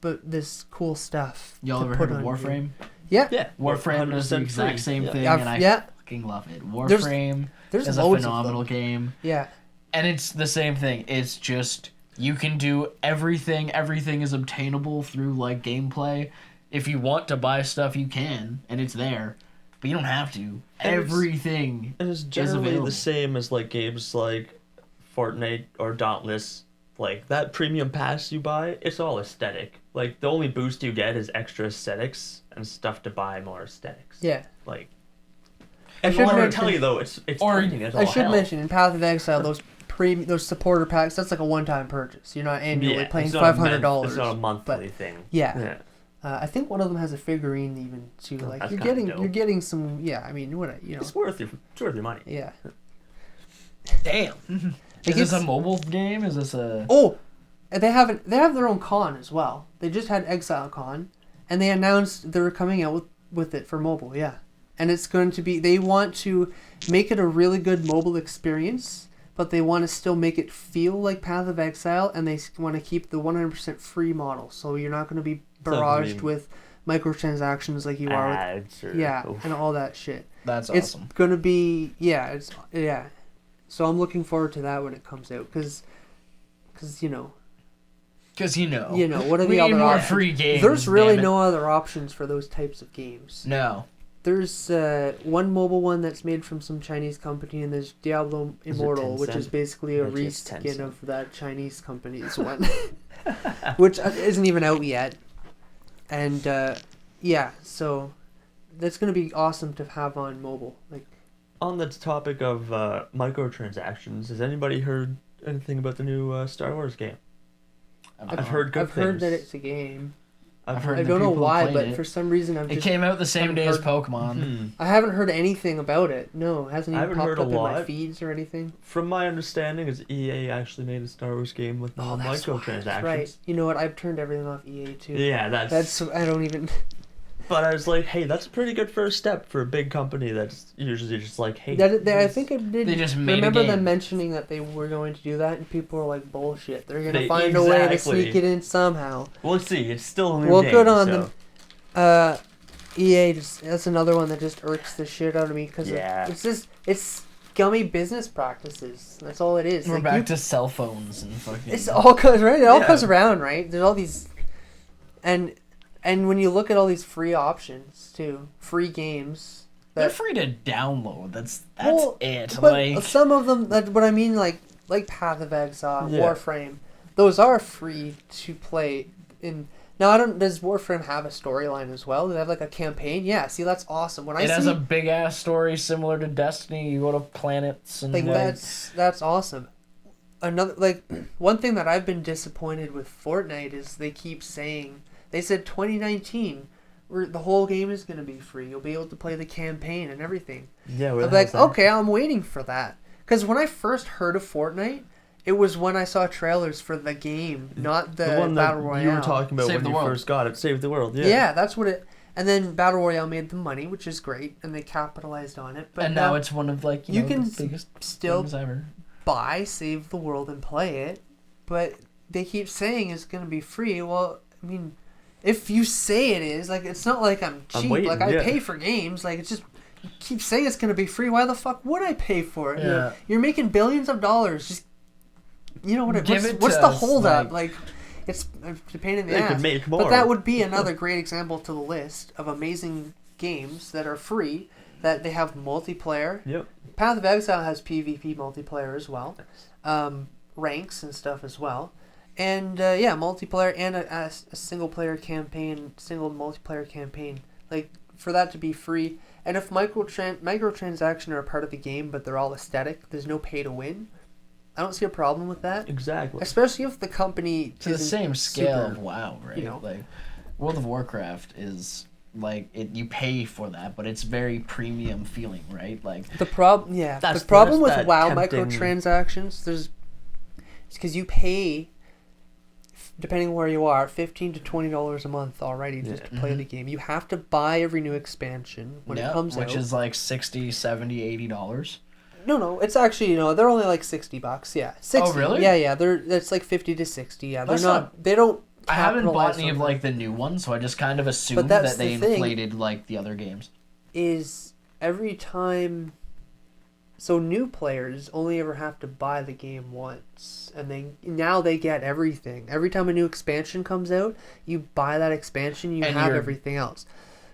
[SPEAKER 3] cool stuff.
[SPEAKER 1] Y'all
[SPEAKER 3] to
[SPEAKER 1] ever
[SPEAKER 3] put
[SPEAKER 1] heard of
[SPEAKER 3] on your
[SPEAKER 1] Warframe?
[SPEAKER 3] game. Yeah.
[SPEAKER 2] Yeah.
[SPEAKER 1] Warframe does the
[SPEAKER 2] 100%
[SPEAKER 1] exact
[SPEAKER 2] free.
[SPEAKER 1] same
[SPEAKER 2] Yeah.
[SPEAKER 1] thing,
[SPEAKER 3] Yeah,
[SPEAKER 1] and I
[SPEAKER 3] yeah.
[SPEAKER 1] fucking love it.
[SPEAKER 3] There's
[SPEAKER 1] Warframe is a
[SPEAKER 3] loads of
[SPEAKER 1] phenomenal
[SPEAKER 3] them.
[SPEAKER 1] game.
[SPEAKER 3] Yeah.
[SPEAKER 1] And it's the same thing. It's just you can do everything. Everything is obtainable through like gameplay. If you want to buy stuff, you can, and it's there. But you don't have to.
[SPEAKER 2] And
[SPEAKER 1] Everything
[SPEAKER 2] And it's
[SPEAKER 1] is
[SPEAKER 2] generally
[SPEAKER 1] available.
[SPEAKER 2] the same as like games like Fortnite or Dauntless. Like that premium pass you buy, it's all aesthetic. Like the only boost you get is extra aesthetics and stuff to buy more aesthetics.
[SPEAKER 3] Yeah.
[SPEAKER 2] Like,
[SPEAKER 3] I
[SPEAKER 2] and
[SPEAKER 3] should
[SPEAKER 2] what I
[SPEAKER 3] mention-
[SPEAKER 2] tell you though, it's
[SPEAKER 1] or-
[SPEAKER 2] tiny as
[SPEAKER 3] I
[SPEAKER 2] all
[SPEAKER 3] should
[SPEAKER 2] hell.
[SPEAKER 3] mention in Path of Exile those supporter packs. That's like a one-time purchase. You're not annually
[SPEAKER 2] Yeah,
[SPEAKER 3] paying
[SPEAKER 2] it's not a
[SPEAKER 3] $500.
[SPEAKER 2] It's not a monthly
[SPEAKER 3] but
[SPEAKER 2] thing.
[SPEAKER 3] yeah. I think one of them has a figurine even too. Like
[SPEAKER 2] That's
[SPEAKER 3] you're
[SPEAKER 2] kinda dope.
[SPEAKER 3] getting some. Yeah, I mean,
[SPEAKER 2] It's worth your money.
[SPEAKER 3] Yeah.
[SPEAKER 1] Damn.
[SPEAKER 3] It
[SPEAKER 1] Is this
[SPEAKER 3] gets-
[SPEAKER 1] a mobile game? Is this a?
[SPEAKER 3] Oh, and they have their own con as well. They just had Exile Con, and they announced they were coming out with it for mobile. Yeah, and it's going to be. They want to make it a really good mobile experience, but they want to still make it feel like Path of Exile, and they want to keep the 100% free model. So you're not going to be
[SPEAKER 2] not gonna
[SPEAKER 3] barraged
[SPEAKER 2] be
[SPEAKER 3] with microtransactions like you are with
[SPEAKER 2] Ads or, oof.
[SPEAKER 3] and all that shit.
[SPEAKER 1] That's
[SPEAKER 3] It's
[SPEAKER 1] awesome.
[SPEAKER 3] gonna be yeah. So I'm looking forward to that when it comes out because
[SPEAKER 1] Because
[SPEAKER 3] what are
[SPEAKER 1] we
[SPEAKER 3] the
[SPEAKER 1] need
[SPEAKER 3] other
[SPEAKER 1] more
[SPEAKER 3] options?
[SPEAKER 1] free games.
[SPEAKER 3] There's really
[SPEAKER 1] damn it.
[SPEAKER 3] no other options for those types of games.
[SPEAKER 1] No.
[SPEAKER 3] There's one mobile one that's made from some Chinese company, and there's Diablo
[SPEAKER 2] Is it
[SPEAKER 3] Immortal, which is
[SPEAKER 2] Tencent?
[SPEAKER 3] basically a
[SPEAKER 2] Or just
[SPEAKER 3] reskin
[SPEAKER 2] Tencent?
[SPEAKER 3] of that Chinese company's one, which isn't even out yet. And so that's gonna be awesome to have on mobile. Like,
[SPEAKER 2] On the topic of microtransactions, has anybody heard anything about the new Star Wars game? I've heard good
[SPEAKER 3] I've heard
[SPEAKER 2] things.
[SPEAKER 3] that it's a game.
[SPEAKER 1] I've heard
[SPEAKER 3] I
[SPEAKER 1] the
[SPEAKER 3] don't know
[SPEAKER 1] people who
[SPEAKER 3] why,
[SPEAKER 1] played
[SPEAKER 3] but
[SPEAKER 1] it.
[SPEAKER 3] for some reason
[SPEAKER 1] It came out the same
[SPEAKER 3] haven't
[SPEAKER 1] day as
[SPEAKER 3] heard-
[SPEAKER 1] Pokemon.
[SPEAKER 3] I haven't heard anything about it. No, it hasn't
[SPEAKER 2] I
[SPEAKER 3] even
[SPEAKER 2] haven't
[SPEAKER 3] popped
[SPEAKER 2] heard a
[SPEAKER 3] up in my
[SPEAKER 2] lot.
[SPEAKER 3] feeds or anything.
[SPEAKER 2] From my understanding, is EA actually made a Star Wars game with no
[SPEAKER 3] That's
[SPEAKER 2] microtransactions.
[SPEAKER 3] right. You know what? I've turned everything off EA too.
[SPEAKER 2] Yeah, that's
[SPEAKER 3] I don't even.
[SPEAKER 2] But I was like, hey, that's a pretty good first step for a big company that's usually just like, hey.
[SPEAKER 3] I think I did.
[SPEAKER 1] They just made a
[SPEAKER 3] remember
[SPEAKER 1] game.
[SPEAKER 3] them mentioning that they were going to do that, and people were like, "Bullshit! They're gonna
[SPEAKER 2] They-
[SPEAKER 3] find a way to
[SPEAKER 2] exactly.
[SPEAKER 3] sneak it in somehow."
[SPEAKER 2] We'll see. It's still a new
[SPEAKER 3] Well,
[SPEAKER 2] game.
[SPEAKER 3] good on
[SPEAKER 2] so.
[SPEAKER 3] them. EA that's another one that just irks the shit out of me because
[SPEAKER 2] Yeah.
[SPEAKER 3] it's scummy business practices. That's all it is.
[SPEAKER 1] We're
[SPEAKER 3] Like,
[SPEAKER 1] back to cell phones and fucking.
[SPEAKER 3] It's all comes right. It all
[SPEAKER 2] Yeah.
[SPEAKER 3] comes around, right? There's all these, and when you look at all these free options too, free games.
[SPEAKER 1] They're free to download. That's
[SPEAKER 3] Well,
[SPEAKER 1] it.
[SPEAKER 3] But
[SPEAKER 1] Like
[SPEAKER 3] some of them, what I mean, like Path of Exile,
[SPEAKER 2] Yeah.
[SPEAKER 3] Warframe, those are free to play. Now I don't. Does Warframe have a storyline as well? Do they have like a campaign? Yeah. See, that's awesome. When I
[SPEAKER 1] it has
[SPEAKER 3] see
[SPEAKER 1] a big ass story similar to Destiny. You go to planets and
[SPEAKER 3] like
[SPEAKER 1] like,
[SPEAKER 3] that's awesome. Another one thing that I've been disappointed with Fortnite is they keep saying they said 2019. The whole game is going to be free. You'll be able to play the campaign and everything.
[SPEAKER 2] Yeah, where
[SPEAKER 3] I'm
[SPEAKER 2] the hell's
[SPEAKER 3] like,
[SPEAKER 2] that?
[SPEAKER 3] okay, I'm waiting for that. Because when I first heard of Fortnite, it was when I saw trailers for the game, not the
[SPEAKER 2] one
[SPEAKER 3] Battle
[SPEAKER 2] that
[SPEAKER 3] Royale.
[SPEAKER 2] you were talking about
[SPEAKER 1] Save
[SPEAKER 2] when
[SPEAKER 1] the
[SPEAKER 2] you
[SPEAKER 1] World.
[SPEAKER 2] first got it. Save the World. Yeah.
[SPEAKER 3] Yeah, that's what it... And then Battle Royale made the money, which is great, and they capitalized on it. But
[SPEAKER 1] and now it's one of like
[SPEAKER 3] you
[SPEAKER 1] know,
[SPEAKER 3] can
[SPEAKER 1] the biggest
[SPEAKER 3] still
[SPEAKER 1] things ever.
[SPEAKER 3] buy Save the World and play it, but they keep saying it's going to be free. Well, I mean, if you say it is, like, it's not like I'm cheap.
[SPEAKER 2] waiting,
[SPEAKER 3] like, I
[SPEAKER 2] yeah.
[SPEAKER 3] pay for games. Like, it's just... You keep saying it's going to be free. Why the fuck would I pay for it?
[SPEAKER 1] Yeah.
[SPEAKER 3] You're making billions of dollars. Just... You know what?
[SPEAKER 1] Give it
[SPEAKER 3] What's
[SPEAKER 1] to
[SPEAKER 3] the
[SPEAKER 1] us,
[SPEAKER 3] holdup? Like, it's a pain in the
[SPEAKER 2] They
[SPEAKER 3] ass.
[SPEAKER 2] could make
[SPEAKER 3] But
[SPEAKER 2] more.
[SPEAKER 3] that would be another great example to the list of amazing games that are free, that they have multiplayer.
[SPEAKER 2] Yep.
[SPEAKER 3] Path of Exile has PvP multiplayer as well, ranks and stuff as well, and multiplayer and a single player campaign, single multiplayer campaign. Like, for that to be free, and if microtransaction are a part of the game, but they're all aesthetic, there's no pay to win. I don't see a problem with that.
[SPEAKER 2] Exactly.
[SPEAKER 3] Especially if the company
[SPEAKER 1] To the
[SPEAKER 3] isn't
[SPEAKER 1] same scale
[SPEAKER 3] super-
[SPEAKER 1] of WoW, right?
[SPEAKER 3] you know.
[SPEAKER 1] Like World of Warcraft is like you pay for that, but it's very premium feeling, right? Like
[SPEAKER 3] The problem with
[SPEAKER 2] that
[SPEAKER 3] WoW
[SPEAKER 2] tempting-
[SPEAKER 3] microtransactions, it's because you pay, depending where you are, $15 to $20 a month already just to play
[SPEAKER 1] Mhm.
[SPEAKER 3] the game. You have to buy every new expansion when it comes
[SPEAKER 1] which
[SPEAKER 3] out.
[SPEAKER 1] is like $60, $70, $80.
[SPEAKER 3] No, it's actually they're only like $60. Yeah, 60.
[SPEAKER 1] Oh, really?
[SPEAKER 3] Yeah, it's like 50 to 60. Yeah, they're
[SPEAKER 1] That's
[SPEAKER 3] not. They don't.
[SPEAKER 1] I haven't bought
[SPEAKER 3] capitalize
[SPEAKER 1] any
[SPEAKER 3] on
[SPEAKER 1] of
[SPEAKER 3] that.
[SPEAKER 1] like the new ones, so I just kind of assumed
[SPEAKER 3] that's
[SPEAKER 1] that they
[SPEAKER 3] the thing.
[SPEAKER 1] inflated like the other games.
[SPEAKER 3] Is every time. So new players only ever have to buy the game once, and now they get everything. Every time a new expansion comes out, you buy that expansion, you
[SPEAKER 1] And
[SPEAKER 3] have
[SPEAKER 1] you're-
[SPEAKER 3] everything else.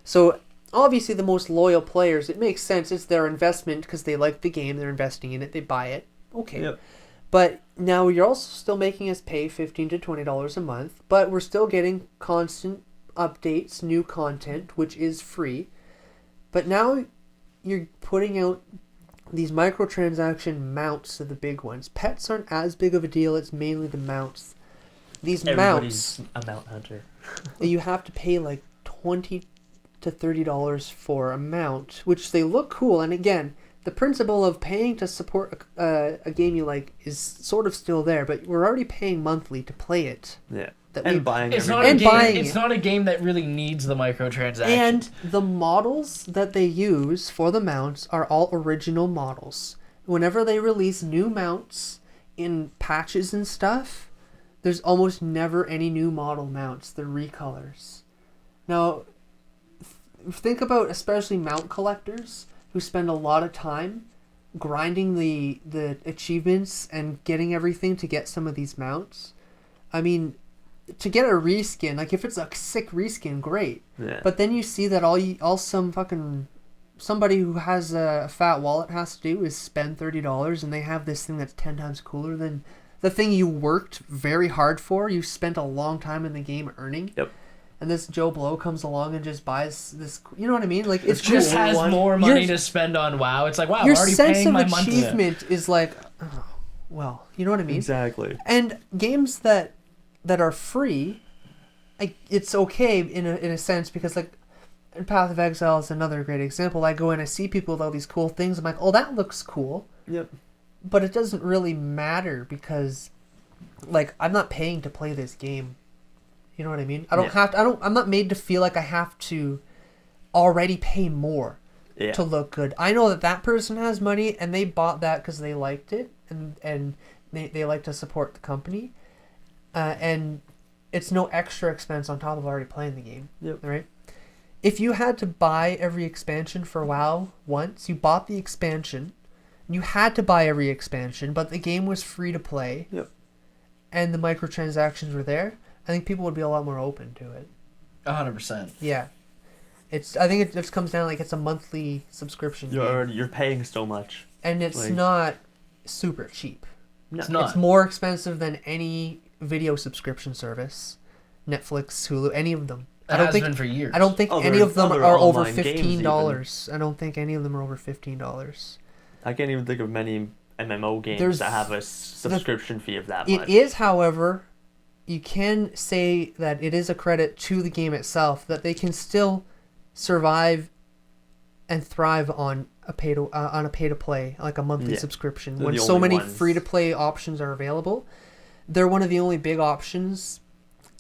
[SPEAKER 3] So obviously the most loyal players, it makes sense. It's their investment because they like the game, they're investing in it, they buy it. Okay.
[SPEAKER 2] Yep.
[SPEAKER 3] But now you're also still making us pay $15 to $20 a month, but we're still getting constant updates, new content, which is free. But now you're putting out these microtransaction mounts of the big ones. Pets aren't as big of a deal, it's mainly the mounts. These mounts,
[SPEAKER 2] Everybody's a mount hunter.
[SPEAKER 3] you have to pay like $20 to $30 for a mount, which they look cool. And again, the principle of paying to support a game you like is sort of still there, but we're already paying monthly to play it.
[SPEAKER 2] Yeah.
[SPEAKER 3] That
[SPEAKER 2] And
[SPEAKER 3] we-
[SPEAKER 2] buying
[SPEAKER 1] It's
[SPEAKER 2] everything.
[SPEAKER 1] not a
[SPEAKER 3] And
[SPEAKER 1] game.
[SPEAKER 3] buying
[SPEAKER 1] It's
[SPEAKER 3] it.
[SPEAKER 1] not a game that really needs the microtransactions.
[SPEAKER 3] And the models that they use for the mounts are all original models. Whenever they release new mounts in patches and stuff, there's almost never any new model mounts. They're recolors. Now, think about especially mount collectors who spend a lot of time grinding the achievements and getting everything to get some of these mounts. I mean, to get a reskin, like if it's a sick reskin, great.
[SPEAKER 2] Yeah.
[SPEAKER 3] But then you see that somebody who has a fat wallet has to do is spend $30, and they have this thing that's 10 times cooler than the thing you worked very hard for. You spent a long time in the game earning.
[SPEAKER 2] Yep.
[SPEAKER 3] And this Joe Blow comes along and just buys this. You know what I mean? Like it's
[SPEAKER 1] just
[SPEAKER 3] cool.
[SPEAKER 1] has
[SPEAKER 2] One-
[SPEAKER 1] more money
[SPEAKER 3] Your-
[SPEAKER 1] to spend on WoW. It's like, wow,
[SPEAKER 3] Your
[SPEAKER 1] I'm already
[SPEAKER 3] sense
[SPEAKER 1] paying
[SPEAKER 3] of
[SPEAKER 1] my monthly.
[SPEAKER 3] achievement is like, oh, well, you know what I mean?
[SPEAKER 2] Exactly.
[SPEAKER 3] And games that are free, it's okay in a sense, because like Path of Exile is another great example. I go in, I see people with all these cool things. I'm like, oh, that looks cool,
[SPEAKER 2] Yep.
[SPEAKER 3] but it doesn't really matter because, like, I'm not paying to play this game. You know what I mean? I don't
[SPEAKER 2] Yeah.
[SPEAKER 3] have to. I'm not made to feel like I have to already pay more
[SPEAKER 2] Yeah.
[SPEAKER 3] to look good. I know that person has money and they bought that because they liked it and they like to support the company, and it's no extra expense on top of already playing the game.
[SPEAKER 2] Yep.
[SPEAKER 3] Right? If you had to buy every expansion for WoW once, you bought the expansion, you had to buy every expansion, but the game was free to play.
[SPEAKER 2] Yep.
[SPEAKER 3] And the microtransactions were there, I think people would be a lot more open to it.
[SPEAKER 1] 100%.
[SPEAKER 3] Yeah. I think it just comes down like it's a monthly subscription.
[SPEAKER 2] You're paying so much.
[SPEAKER 3] And it's
[SPEAKER 2] like-
[SPEAKER 3] not super cheap.
[SPEAKER 2] No.
[SPEAKER 1] It's not.
[SPEAKER 3] It's more expensive than any video subscription service. Netflix, Hulu, any of them.
[SPEAKER 1] It has been for years.
[SPEAKER 3] I don't think
[SPEAKER 2] Oh,
[SPEAKER 3] any
[SPEAKER 2] there
[SPEAKER 3] of them
[SPEAKER 2] are
[SPEAKER 3] are over
[SPEAKER 2] online games
[SPEAKER 3] $15. I don't think any of them are over $15.
[SPEAKER 2] I can't even think of many MMO games
[SPEAKER 3] There's-
[SPEAKER 2] that have a subscription fee of that
[SPEAKER 3] It
[SPEAKER 2] much.
[SPEAKER 3] is, however, you can say that it is a credit to the game itself that they can still survive and thrive on a pay to play, like a monthly
[SPEAKER 2] Yeah.
[SPEAKER 3] subscription.
[SPEAKER 2] They're
[SPEAKER 3] When
[SPEAKER 2] the
[SPEAKER 3] so
[SPEAKER 2] only
[SPEAKER 3] many
[SPEAKER 2] ones.
[SPEAKER 3] free to play options are available, they're one of the only big options.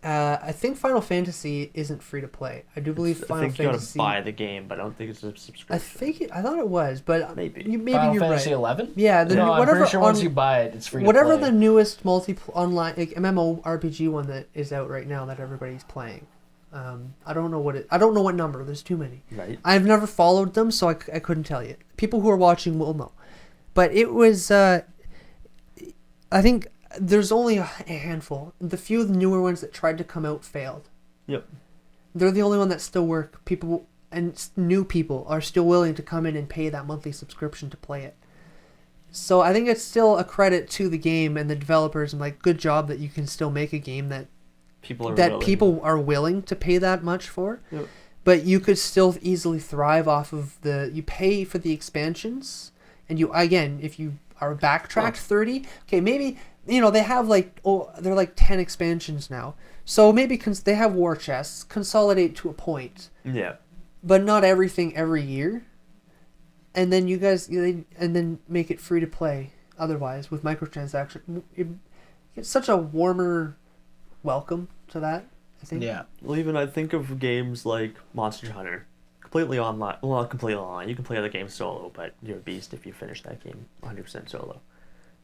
[SPEAKER 3] I think Final Fantasy isn't free to play. I do believe
[SPEAKER 2] I
[SPEAKER 3] Final
[SPEAKER 2] think you gotta
[SPEAKER 3] Fantasy.
[SPEAKER 2] buy the game, but I don't think it's a subscription.
[SPEAKER 3] I thought it was, but
[SPEAKER 2] Maybe.
[SPEAKER 3] maybe
[SPEAKER 1] Final
[SPEAKER 3] you're
[SPEAKER 1] Fantasy
[SPEAKER 3] right.
[SPEAKER 1] 11?
[SPEAKER 3] Yeah, the
[SPEAKER 1] No,
[SPEAKER 3] new,
[SPEAKER 1] I'm
[SPEAKER 3] whatever
[SPEAKER 1] pretty sure once
[SPEAKER 3] on-
[SPEAKER 1] you buy it, it's free to
[SPEAKER 3] whatever
[SPEAKER 1] play.
[SPEAKER 3] the newest online like MMORPG one that is out right now that everybody's playing. I don't know what number. There's too many.
[SPEAKER 2] Right.
[SPEAKER 3] I've never followed them, so I couldn't tell you. People who are watching will know. But it was, I think there's only a handful. The few of the newer ones that tried to come out failed.
[SPEAKER 2] Yep.
[SPEAKER 3] They're the only one that still work. People and new people are still willing to come in and pay that monthly subscription to play it. So I think it's still a credit to the game and the developers, and like, good job that you can still make a game that
[SPEAKER 2] Willing.
[SPEAKER 3] people are willing to pay that much for.
[SPEAKER 2] Yep.
[SPEAKER 3] But you could still easily thrive off of you pay for the expansions, and if you are backtracked 30, okay, maybe, they have they're like 10 expansions now. So maybe they have war chests, consolidate to a point,
[SPEAKER 2] Yeah.
[SPEAKER 3] but not everything every year. And then and then make it free to play otherwise with microtransactions. It's such a warmer welcome to that, I think.
[SPEAKER 1] Yeah.
[SPEAKER 2] Well, even I think of games like Monster Hunter, completely online. Well, not completely online. You can play other games solo, but you're a beast if you finish that game 100% solo.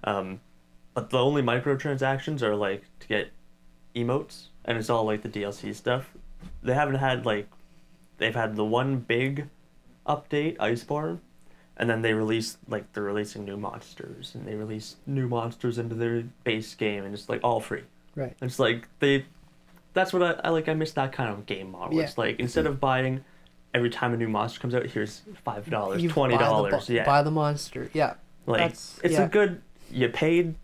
[SPEAKER 2] But the only microtransactions are like to get emotes, and it's all like the DLC stuff. They haven't had they've had the one big update, Iceborne, and then they're releasing new monsters, and they release new monsters into their base game, and it's like all free.
[SPEAKER 3] Right.
[SPEAKER 2] And it's like that's what I like. I miss that kind of game model.
[SPEAKER 3] Yeah.
[SPEAKER 2] It's like, instead of buying every time a new monster comes out, here's $5,
[SPEAKER 3] You
[SPEAKER 2] $20. Yeah.
[SPEAKER 3] Buy the monster. Yeah.
[SPEAKER 2] Like, it's a good. You paid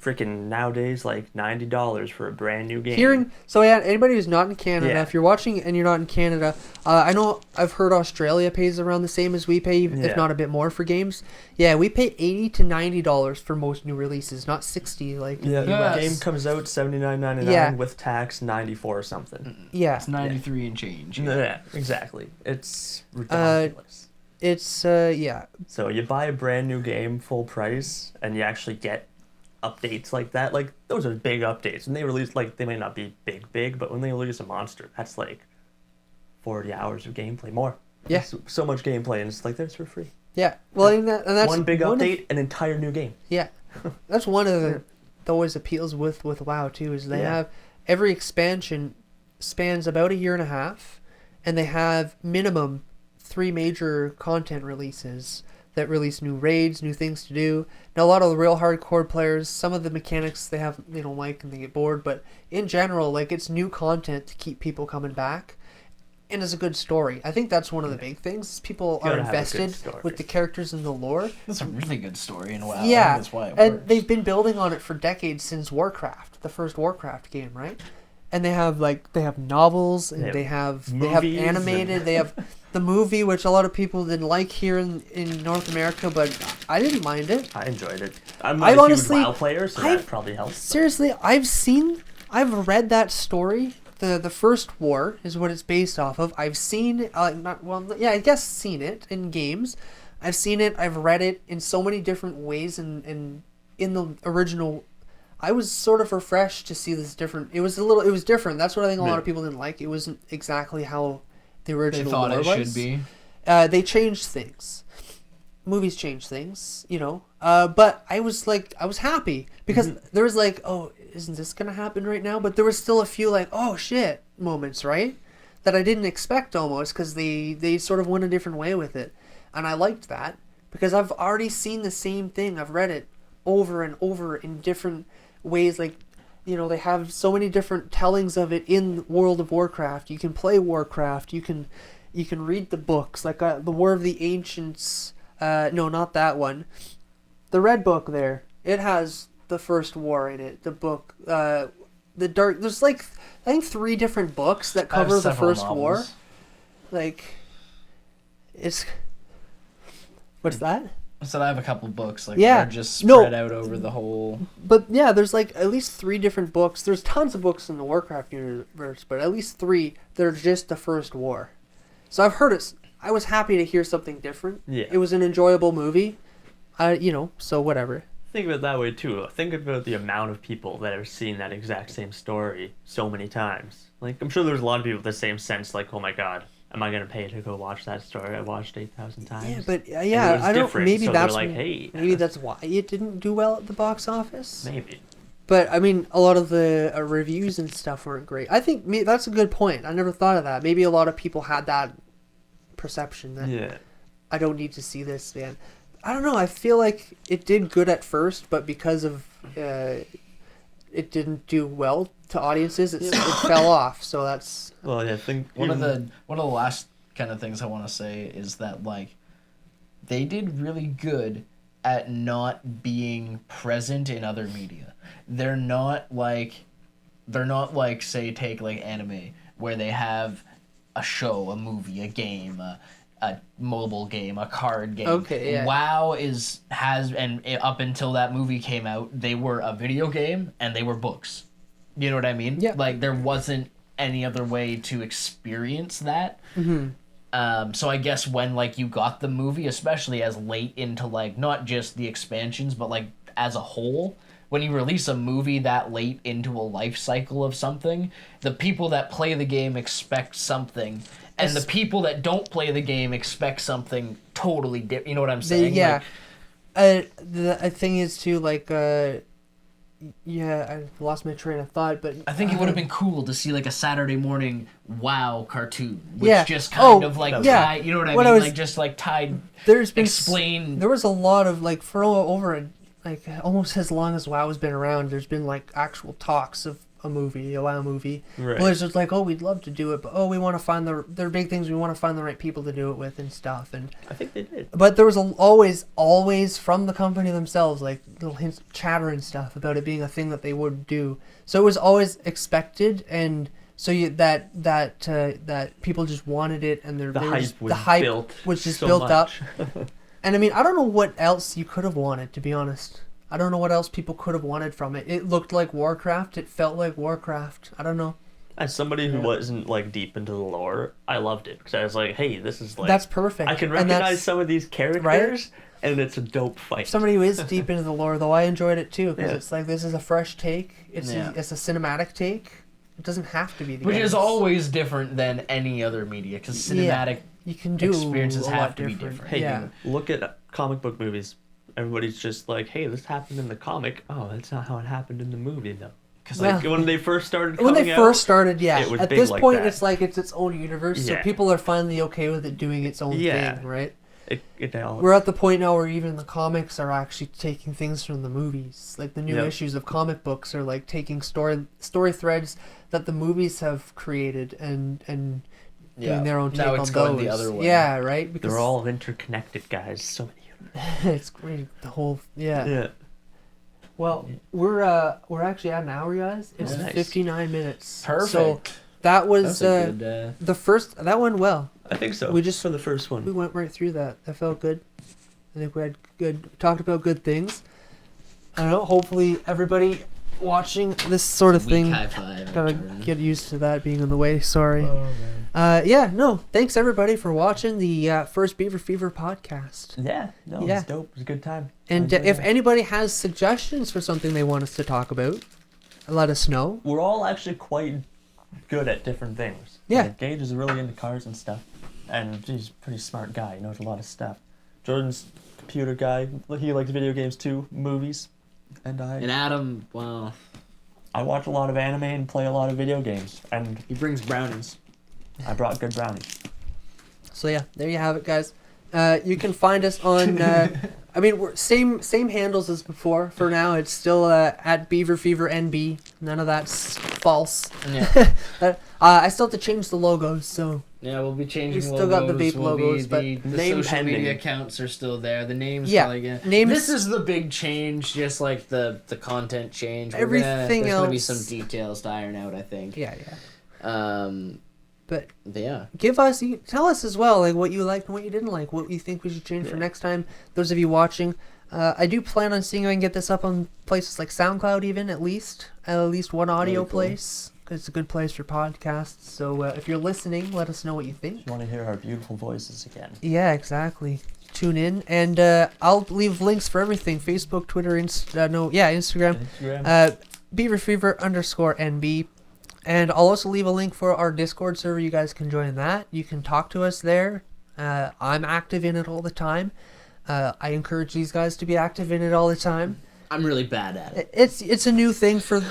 [SPEAKER 2] freaking nowadays like $90 for a brand new game.
[SPEAKER 3] Anybody who's not in Canada,
[SPEAKER 2] Yeah.
[SPEAKER 3] if you're watching and you're not in Canada, I know I've heard Australia pays around the same as we pay, if
[SPEAKER 2] Yeah.
[SPEAKER 3] not a bit more for games. Yeah, we pay $80 to $90 for most new releases, not $60 like
[SPEAKER 2] Yeah,
[SPEAKER 3] US.
[SPEAKER 2] the game comes out $79.99
[SPEAKER 3] Yeah.
[SPEAKER 2] with tax, 94 or something.
[SPEAKER 3] Yeah,
[SPEAKER 1] It's 93 and change.
[SPEAKER 2] Yeah, exactly. It's ridiculous.
[SPEAKER 3] it's yeah.
[SPEAKER 2] So you buy a brand new game full price, and you actually get updates like that. Like, those are big updates, and they release, they may not be big, but when they release a monster, that's like 40 hours of gameplay more.
[SPEAKER 3] Yeah.
[SPEAKER 2] So much gameplay, and it's like, there's for free.
[SPEAKER 3] Yeah. Well, and that's
[SPEAKER 2] One big
[SPEAKER 3] of-
[SPEAKER 2] update, an entire new game.
[SPEAKER 3] Yeah, that's one of the always appeals with WoW too, is they
[SPEAKER 2] Yeah.
[SPEAKER 3] have every expansion spans about a year and a half, and they have minimum 3 major content releases that release new raids, new things to do. Now, a lot of the real hardcore players, some of the mechanics they don't like and they get bored, but in general, it's new content to keep people coming back. And it's a good story. I think that's one of the big things. People
[SPEAKER 2] You
[SPEAKER 3] are
[SPEAKER 2] gotta have a good
[SPEAKER 3] invested
[SPEAKER 2] story.
[SPEAKER 3] with the characters and the lore.
[SPEAKER 1] That's a really good story in WoW. I
[SPEAKER 3] Yeah,
[SPEAKER 1] think that's why it
[SPEAKER 3] and
[SPEAKER 1] works.
[SPEAKER 3] they've been building on it for decades, since Warcraft, the first Warcraft game, right? And they have novels, and they have
[SPEAKER 2] movies
[SPEAKER 3] animated. They have the movie, which a lot of people didn't like here in North America, but I didn't mind it.
[SPEAKER 2] I enjoyed it. I'm not
[SPEAKER 3] I've
[SPEAKER 2] a
[SPEAKER 3] honestly-
[SPEAKER 2] huge WoW player, so
[SPEAKER 3] I've-
[SPEAKER 2] that probably helps.
[SPEAKER 3] Seriously, I've read that story. The first war is what it's based off of. I've seen I guess seen it in games. I've seen it. I've read it in so many different ways. In the original, I was sort of refreshed to see this different. It was different. That's what I think a lot of people didn't like. It wasn't exactly how the
[SPEAKER 1] They
[SPEAKER 3] original
[SPEAKER 1] thought
[SPEAKER 3] lore
[SPEAKER 1] it
[SPEAKER 3] was.
[SPEAKER 1] should be.
[SPEAKER 3] They changed things. Movies change things, you know. But I was happy because there was like, oh, isn't this gonna happen right now? But there was still a few like, oh shit moments, right? That I didn't expect almost because they sort of went a different way with it, and I liked that because I've already seen the same thing. I've read it over and over in different ways. Like, you know, they have so many different tellings of it in World of Warcraft. You can play Warcraft. You can read the books like the War of the Ancients. No, not that one. The red book there. It has the first war in it. The book. The dark. There's like I think 3 different books that
[SPEAKER 1] I have
[SPEAKER 3] cover the
[SPEAKER 1] several
[SPEAKER 3] first war.
[SPEAKER 1] novels.
[SPEAKER 3] Like, it's. What's that?
[SPEAKER 1] I said I have a couple books, like
[SPEAKER 3] Yeah.
[SPEAKER 1] they're just
[SPEAKER 3] No.
[SPEAKER 1] spread out over the whole.
[SPEAKER 3] But yeah, there's like at least 3 different books. There's tons of books in the Warcraft universe, but at least 3 that are just the first war. So I've heard it. I was happy to hear something different.
[SPEAKER 2] Yeah.
[SPEAKER 3] It was an enjoyable movie. So whatever.
[SPEAKER 2] Think of it that way too. Think about the amount of people that have seen that exact same story so many times. Like, I'm sure there's a lot of people with the same sense, like, oh my god, am I gonna pay to go watch that story I watched 8,000 times?
[SPEAKER 3] Yeah, but
[SPEAKER 2] And
[SPEAKER 3] yeah,
[SPEAKER 2] it was
[SPEAKER 3] I don't.
[SPEAKER 2] different,
[SPEAKER 3] Maybe
[SPEAKER 2] so they're
[SPEAKER 3] that's
[SPEAKER 2] like, hey,
[SPEAKER 3] maybe that's why it didn't do well at the box office.
[SPEAKER 2] maybe.
[SPEAKER 3] But I mean, a lot of the reviews and stuff weren't great. I think that's a good point. I never thought of that. Maybe a lot of people had that perception that
[SPEAKER 2] Yeah.
[SPEAKER 3] I don't need to see this, man. I don't know. I feel like it did good at first, but because of it didn't do well to audiences, it fell off. So that's
[SPEAKER 2] Well, yeah, I think
[SPEAKER 1] One of the last kind of things I want to say is that like they did really good at not being present in other media. They're not like say take like anime where they have a show, a movie, a game, a mobile game, a card game.
[SPEAKER 3] Okay, yeah.
[SPEAKER 1] WoW and up until that movie came out, they were a video game and they were books. You know what I mean?
[SPEAKER 3] Yeah.
[SPEAKER 1] Like there wasn't any other way to experience that.
[SPEAKER 3] Mm-hmm.
[SPEAKER 1] So I guess when like you got the movie, especially as late into like not just the expansions, but like as a whole, when you release a movie that late into a life cycle of something, the people that play the game expect something, and the people that don't play the game expect something totally different. You know what I'm saying?
[SPEAKER 3] Yeah.
[SPEAKER 1] Like,
[SPEAKER 3] The thing is too, like, I lost my train of thought, but
[SPEAKER 1] I think it would have been cool to see like a Saturday morning WoW cartoon, which
[SPEAKER 3] Yeah.
[SPEAKER 1] just kind
[SPEAKER 3] Oh,
[SPEAKER 1] of like
[SPEAKER 3] yeah.
[SPEAKER 1] tied, you know what I
[SPEAKER 3] What
[SPEAKER 1] mean?
[SPEAKER 3] I was-
[SPEAKER 1] Like just like tied.
[SPEAKER 3] there's been
[SPEAKER 1] Explain.
[SPEAKER 3] There was a lot of like for over like almost as long as WoW has been around. There's been like actual talks of a WoW movie.
[SPEAKER 2] Right.
[SPEAKER 3] Blizzard's like, oh, we'd love to do it, but we want to find there are big things. We want to find the right people to do it with and stuff. And
[SPEAKER 2] I think they did.
[SPEAKER 3] but there was always from the company themselves like little hints, chatter and stuff about it being a thing that they would do. So it was always expected, and so that people just wanted it, and
[SPEAKER 2] The hype was
[SPEAKER 3] just
[SPEAKER 2] so
[SPEAKER 3] built up.
[SPEAKER 2] much.
[SPEAKER 3] And I mean, I don't know what else you could have wanted, to be honest. I don't know what else people could have wanted from it. It looked like Warcraft. It felt like Warcraft. I don't know.
[SPEAKER 2] As somebody who wasn't like deep into the lore, I loved it because I was like, "Hey, this is like
[SPEAKER 3] That's perfect.
[SPEAKER 2] I can
[SPEAKER 3] And
[SPEAKER 2] recognize
[SPEAKER 3] that's-
[SPEAKER 2] some of these characters, and it's a dope fight."
[SPEAKER 3] Somebody who is deep into the lore, though, I enjoyed it too because
[SPEAKER 2] Yeah.
[SPEAKER 3] it's like this is a fresh take. It's
[SPEAKER 1] Yeah.
[SPEAKER 3] it's a cinematic take. It doesn't have to be the
[SPEAKER 1] Which is
[SPEAKER 3] games.
[SPEAKER 1] always different than any other media, because
[SPEAKER 3] Yeah.
[SPEAKER 1] cinematic
[SPEAKER 3] You can do
[SPEAKER 1] experiences
[SPEAKER 3] a
[SPEAKER 1] have
[SPEAKER 3] lot
[SPEAKER 1] to be
[SPEAKER 3] different.
[SPEAKER 1] different.
[SPEAKER 2] Hey,
[SPEAKER 3] Yeah.
[SPEAKER 2] look at comic book movies. Everybody's just like, "Hey, this happened in the comic." Oh, that's not how it happened in the movie, though.
[SPEAKER 1] Because
[SPEAKER 3] Well,
[SPEAKER 1] like
[SPEAKER 2] When they first started
[SPEAKER 3] When
[SPEAKER 2] coming
[SPEAKER 3] they
[SPEAKER 2] out,
[SPEAKER 3] first started, yeah.
[SPEAKER 2] it was
[SPEAKER 3] At
[SPEAKER 2] big
[SPEAKER 3] this
[SPEAKER 2] like
[SPEAKER 3] point,
[SPEAKER 2] that.
[SPEAKER 3] it's like it's its own universe, so
[SPEAKER 2] Yeah.
[SPEAKER 3] people are finally okay with it doing its own
[SPEAKER 2] Yeah.
[SPEAKER 3] thing, right?
[SPEAKER 2] it all,
[SPEAKER 3] We're at the point now where even the comics are actually taking things from the movies. Like the new
[SPEAKER 2] Yep.
[SPEAKER 3] issues of comic books are like taking story threads that the movies have created and doing their own take
[SPEAKER 1] now
[SPEAKER 3] on
[SPEAKER 1] it's
[SPEAKER 3] those.
[SPEAKER 1] going the other way.
[SPEAKER 3] Yeah, right. Because
[SPEAKER 2] they're all interconnected, guys. So many.
[SPEAKER 3] it's great. The whole yeah.
[SPEAKER 2] Yeah.
[SPEAKER 3] Well, we're actually at an hour, guys. It's
[SPEAKER 2] Nice.
[SPEAKER 3] 59 minutes.
[SPEAKER 1] Perfect.
[SPEAKER 3] So that was
[SPEAKER 1] That's a good.
[SPEAKER 3] the first. That went well.
[SPEAKER 2] I think so.
[SPEAKER 3] We just-
[SPEAKER 2] for the first
[SPEAKER 3] We
[SPEAKER 2] one.
[SPEAKER 3] went right through that. That felt good. I think we had talked about good things. I don't know. Hopefully, everybody watching this sort of
[SPEAKER 1] Weak
[SPEAKER 3] thing
[SPEAKER 1] high five.
[SPEAKER 3] gotta
[SPEAKER 1] Jordan.
[SPEAKER 3] get used to that being in the way. Sorry.
[SPEAKER 2] Oh, man.
[SPEAKER 3] Thanks everybody for watching the first Beaver Fever podcast.
[SPEAKER 2] Yeah. No,
[SPEAKER 3] Yeah.
[SPEAKER 2] it's dope. It was a good time.
[SPEAKER 3] And
[SPEAKER 2] I enjoyed
[SPEAKER 3] if
[SPEAKER 2] that.
[SPEAKER 3] anybody has suggestions for something they want us to talk about, let us know.
[SPEAKER 2] We're all actually quite good at different things.
[SPEAKER 3] Yeah.
[SPEAKER 2] Like, Gage is really into cars and stuff, and he's a pretty smart guy. He knows a lot of stuff. Jordan's computer guy. He likes video games too, movies, and
[SPEAKER 4] And Adam, well,
[SPEAKER 2] I watch a lot of anime and play a lot of video games, and
[SPEAKER 4] he brings brownies.
[SPEAKER 2] I brought good brownies.
[SPEAKER 3] So yeah, there you have it, guys. You can find us on. I mean, we're same handles as before. For now, it's still at Beaver Fever NB. None of that's false.
[SPEAKER 1] Yeah.
[SPEAKER 3] I still have to change the logos, so
[SPEAKER 1] Yeah, we'll be changing
[SPEAKER 3] We still got the
[SPEAKER 1] logos.
[SPEAKER 3] vape logos, but
[SPEAKER 1] the
[SPEAKER 2] name
[SPEAKER 1] social
[SPEAKER 2] pending.
[SPEAKER 1] media accounts are still there. The names,
[SPEAKER 3] Yeah,
[SPEAKER 1] probably,
[SPEAKER 3] names-
[SPEAKER 1] This is the big change, just like the content change.
[SPEAKER 3] Everything
[SPEAKER 1] there's gonna be
[SPEAKER 3] else-
[SPEAKER 1] some details to iron out, I think.
[SPEAKER 3] yeah.
[SPEAKER 1] But
[SPEAKER 3] But
[SPEAKER 1] yeah,
[SPEAKER 3] tell us as well, like what you liked and what you didn't like, what you think we should change for next time. Those of you watching, I do plan on seeing if I can get this up on places like SoundCloud, even at least one audio
[SPEAKER 1] Really cool.
[SPEAKER 3] place. 'Cause it's a good place for podcasts. So if you're listening, let us know what you think.
[SPEAKER 2] You want to hear our beautiful voices again?
[SPEAKER 3] Yeah, exactly. Tune in, and I'll leave links for everything: Facebook, Twitter, Instagram. Beaver Fever _NB. And I'll also leave a link for our Discord server. You guys can join that. You can talk to us there. I'm active in it all the time. I encourage these guys to be active in it all the time.
[SPEAKER 1] I'm really bad at it.
[SPEAKER 3] It's a new thing for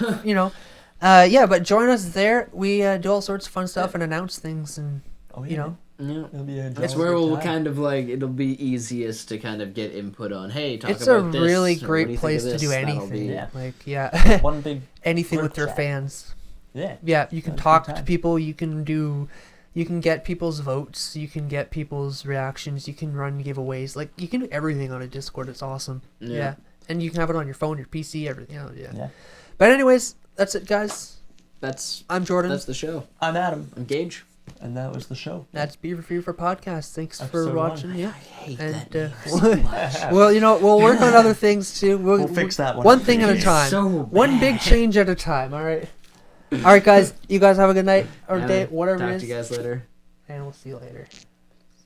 [SPEAKER 3] but join us there. We do all sorts of fun stuff and announce things, and
[SPEAKER 1] Yeah.
[SPEAKER 2] It'll be a
[SPEAKER 1] It's where we'll kind of like, it'll be easiest to kind of get input on, hey, talk
[SPEAKER 3] it's a
[SPEAKER 1] about this.
[SPEAKER 3] really
[SPEAKER 1] or what do
[SPEAKER 3] great
[SPEAKER 1] you think
[SPEAKER 3] place
[SPEAKER 1] of
[SPEAKER 3] to
[SPEAKER 1] this?
[SPEAKER 3] do
[SPEAKER 1] That'll
[SPEAKER 3] anything.
[SPEAKER 1] be-
[SPEAKER 2] Yeah.
[SPEAKER 3] Like
[SPEAKER 2] one big
[SPEAKER 3] anything
[SPEAKER 2] group
[SPEAKER 3] with their
[SPEAKER 2] chat.
[SPEAKER 3] fans.
[SPEAKER 2] Yeah.
[SPEAKER 3] Yeah, you can
[SPEAKER 2] That's a
[SPEAKER 3] talk
[SPEAKER 2] good
[SPEAKER 3] to
[SPEAKER 2] time.
[SPEAKER 3] people. You can get people's votes. You can get people's reactions. You can run giveaways. Like you can do everything on a Discord. It's awesome. Yeah, and you can have it on your phone, your PC, everything.
[SPEAKER 2] Yeah.
[SPEAKER 3] But anyways, that's it, guys.
[SPEAKER 1] That's
[SPEAKER 3] I'm Jordan.
[SPEAKER 1] the show.
[SPEAKER 2] I'm Adam,
[SPEAKER 1] I'm Gage.
[SPEAKER 2] and that was the show.
[SPEAKER 3] That's Beaver Fever Podcast. Thanks for
[SPEAKER 2] Episode
[SPEAKER 3] watching.
[SPEAKER 2] 1.
[SPEAKER 3] Yeah.
[SPEAKER 1] hate
[SPEAKER 3] And
[SPEAKER 1] that name so much.
[SPEAKER 3] well, we'll work on other things too.
[SPEAKER 2] We'll fix that one.
[SPEAKER 3] One thing at a
[SPEAKER 1] It's
[SPEAKER 3] time.
[SPEAKER 1] so
[SPEAKER 3] One big
[SPEAKER 1] bad.
[SPEAKER 3] change at a time. All right. All right, guys. You guys have a good night or
[SPEAKER 1] Yeah,
[SPEAKER 3] day,
[SPEAKER 1] man.
[SPEAKER 3] whatever
[SPEAKER 1] Talk
[SPEAKER 3] it
[SPEAKER 1] to
[SPEAKER 3] is.
[SPEAKER 1] you guys later.
[SPEAKER 3] And we'll see you later.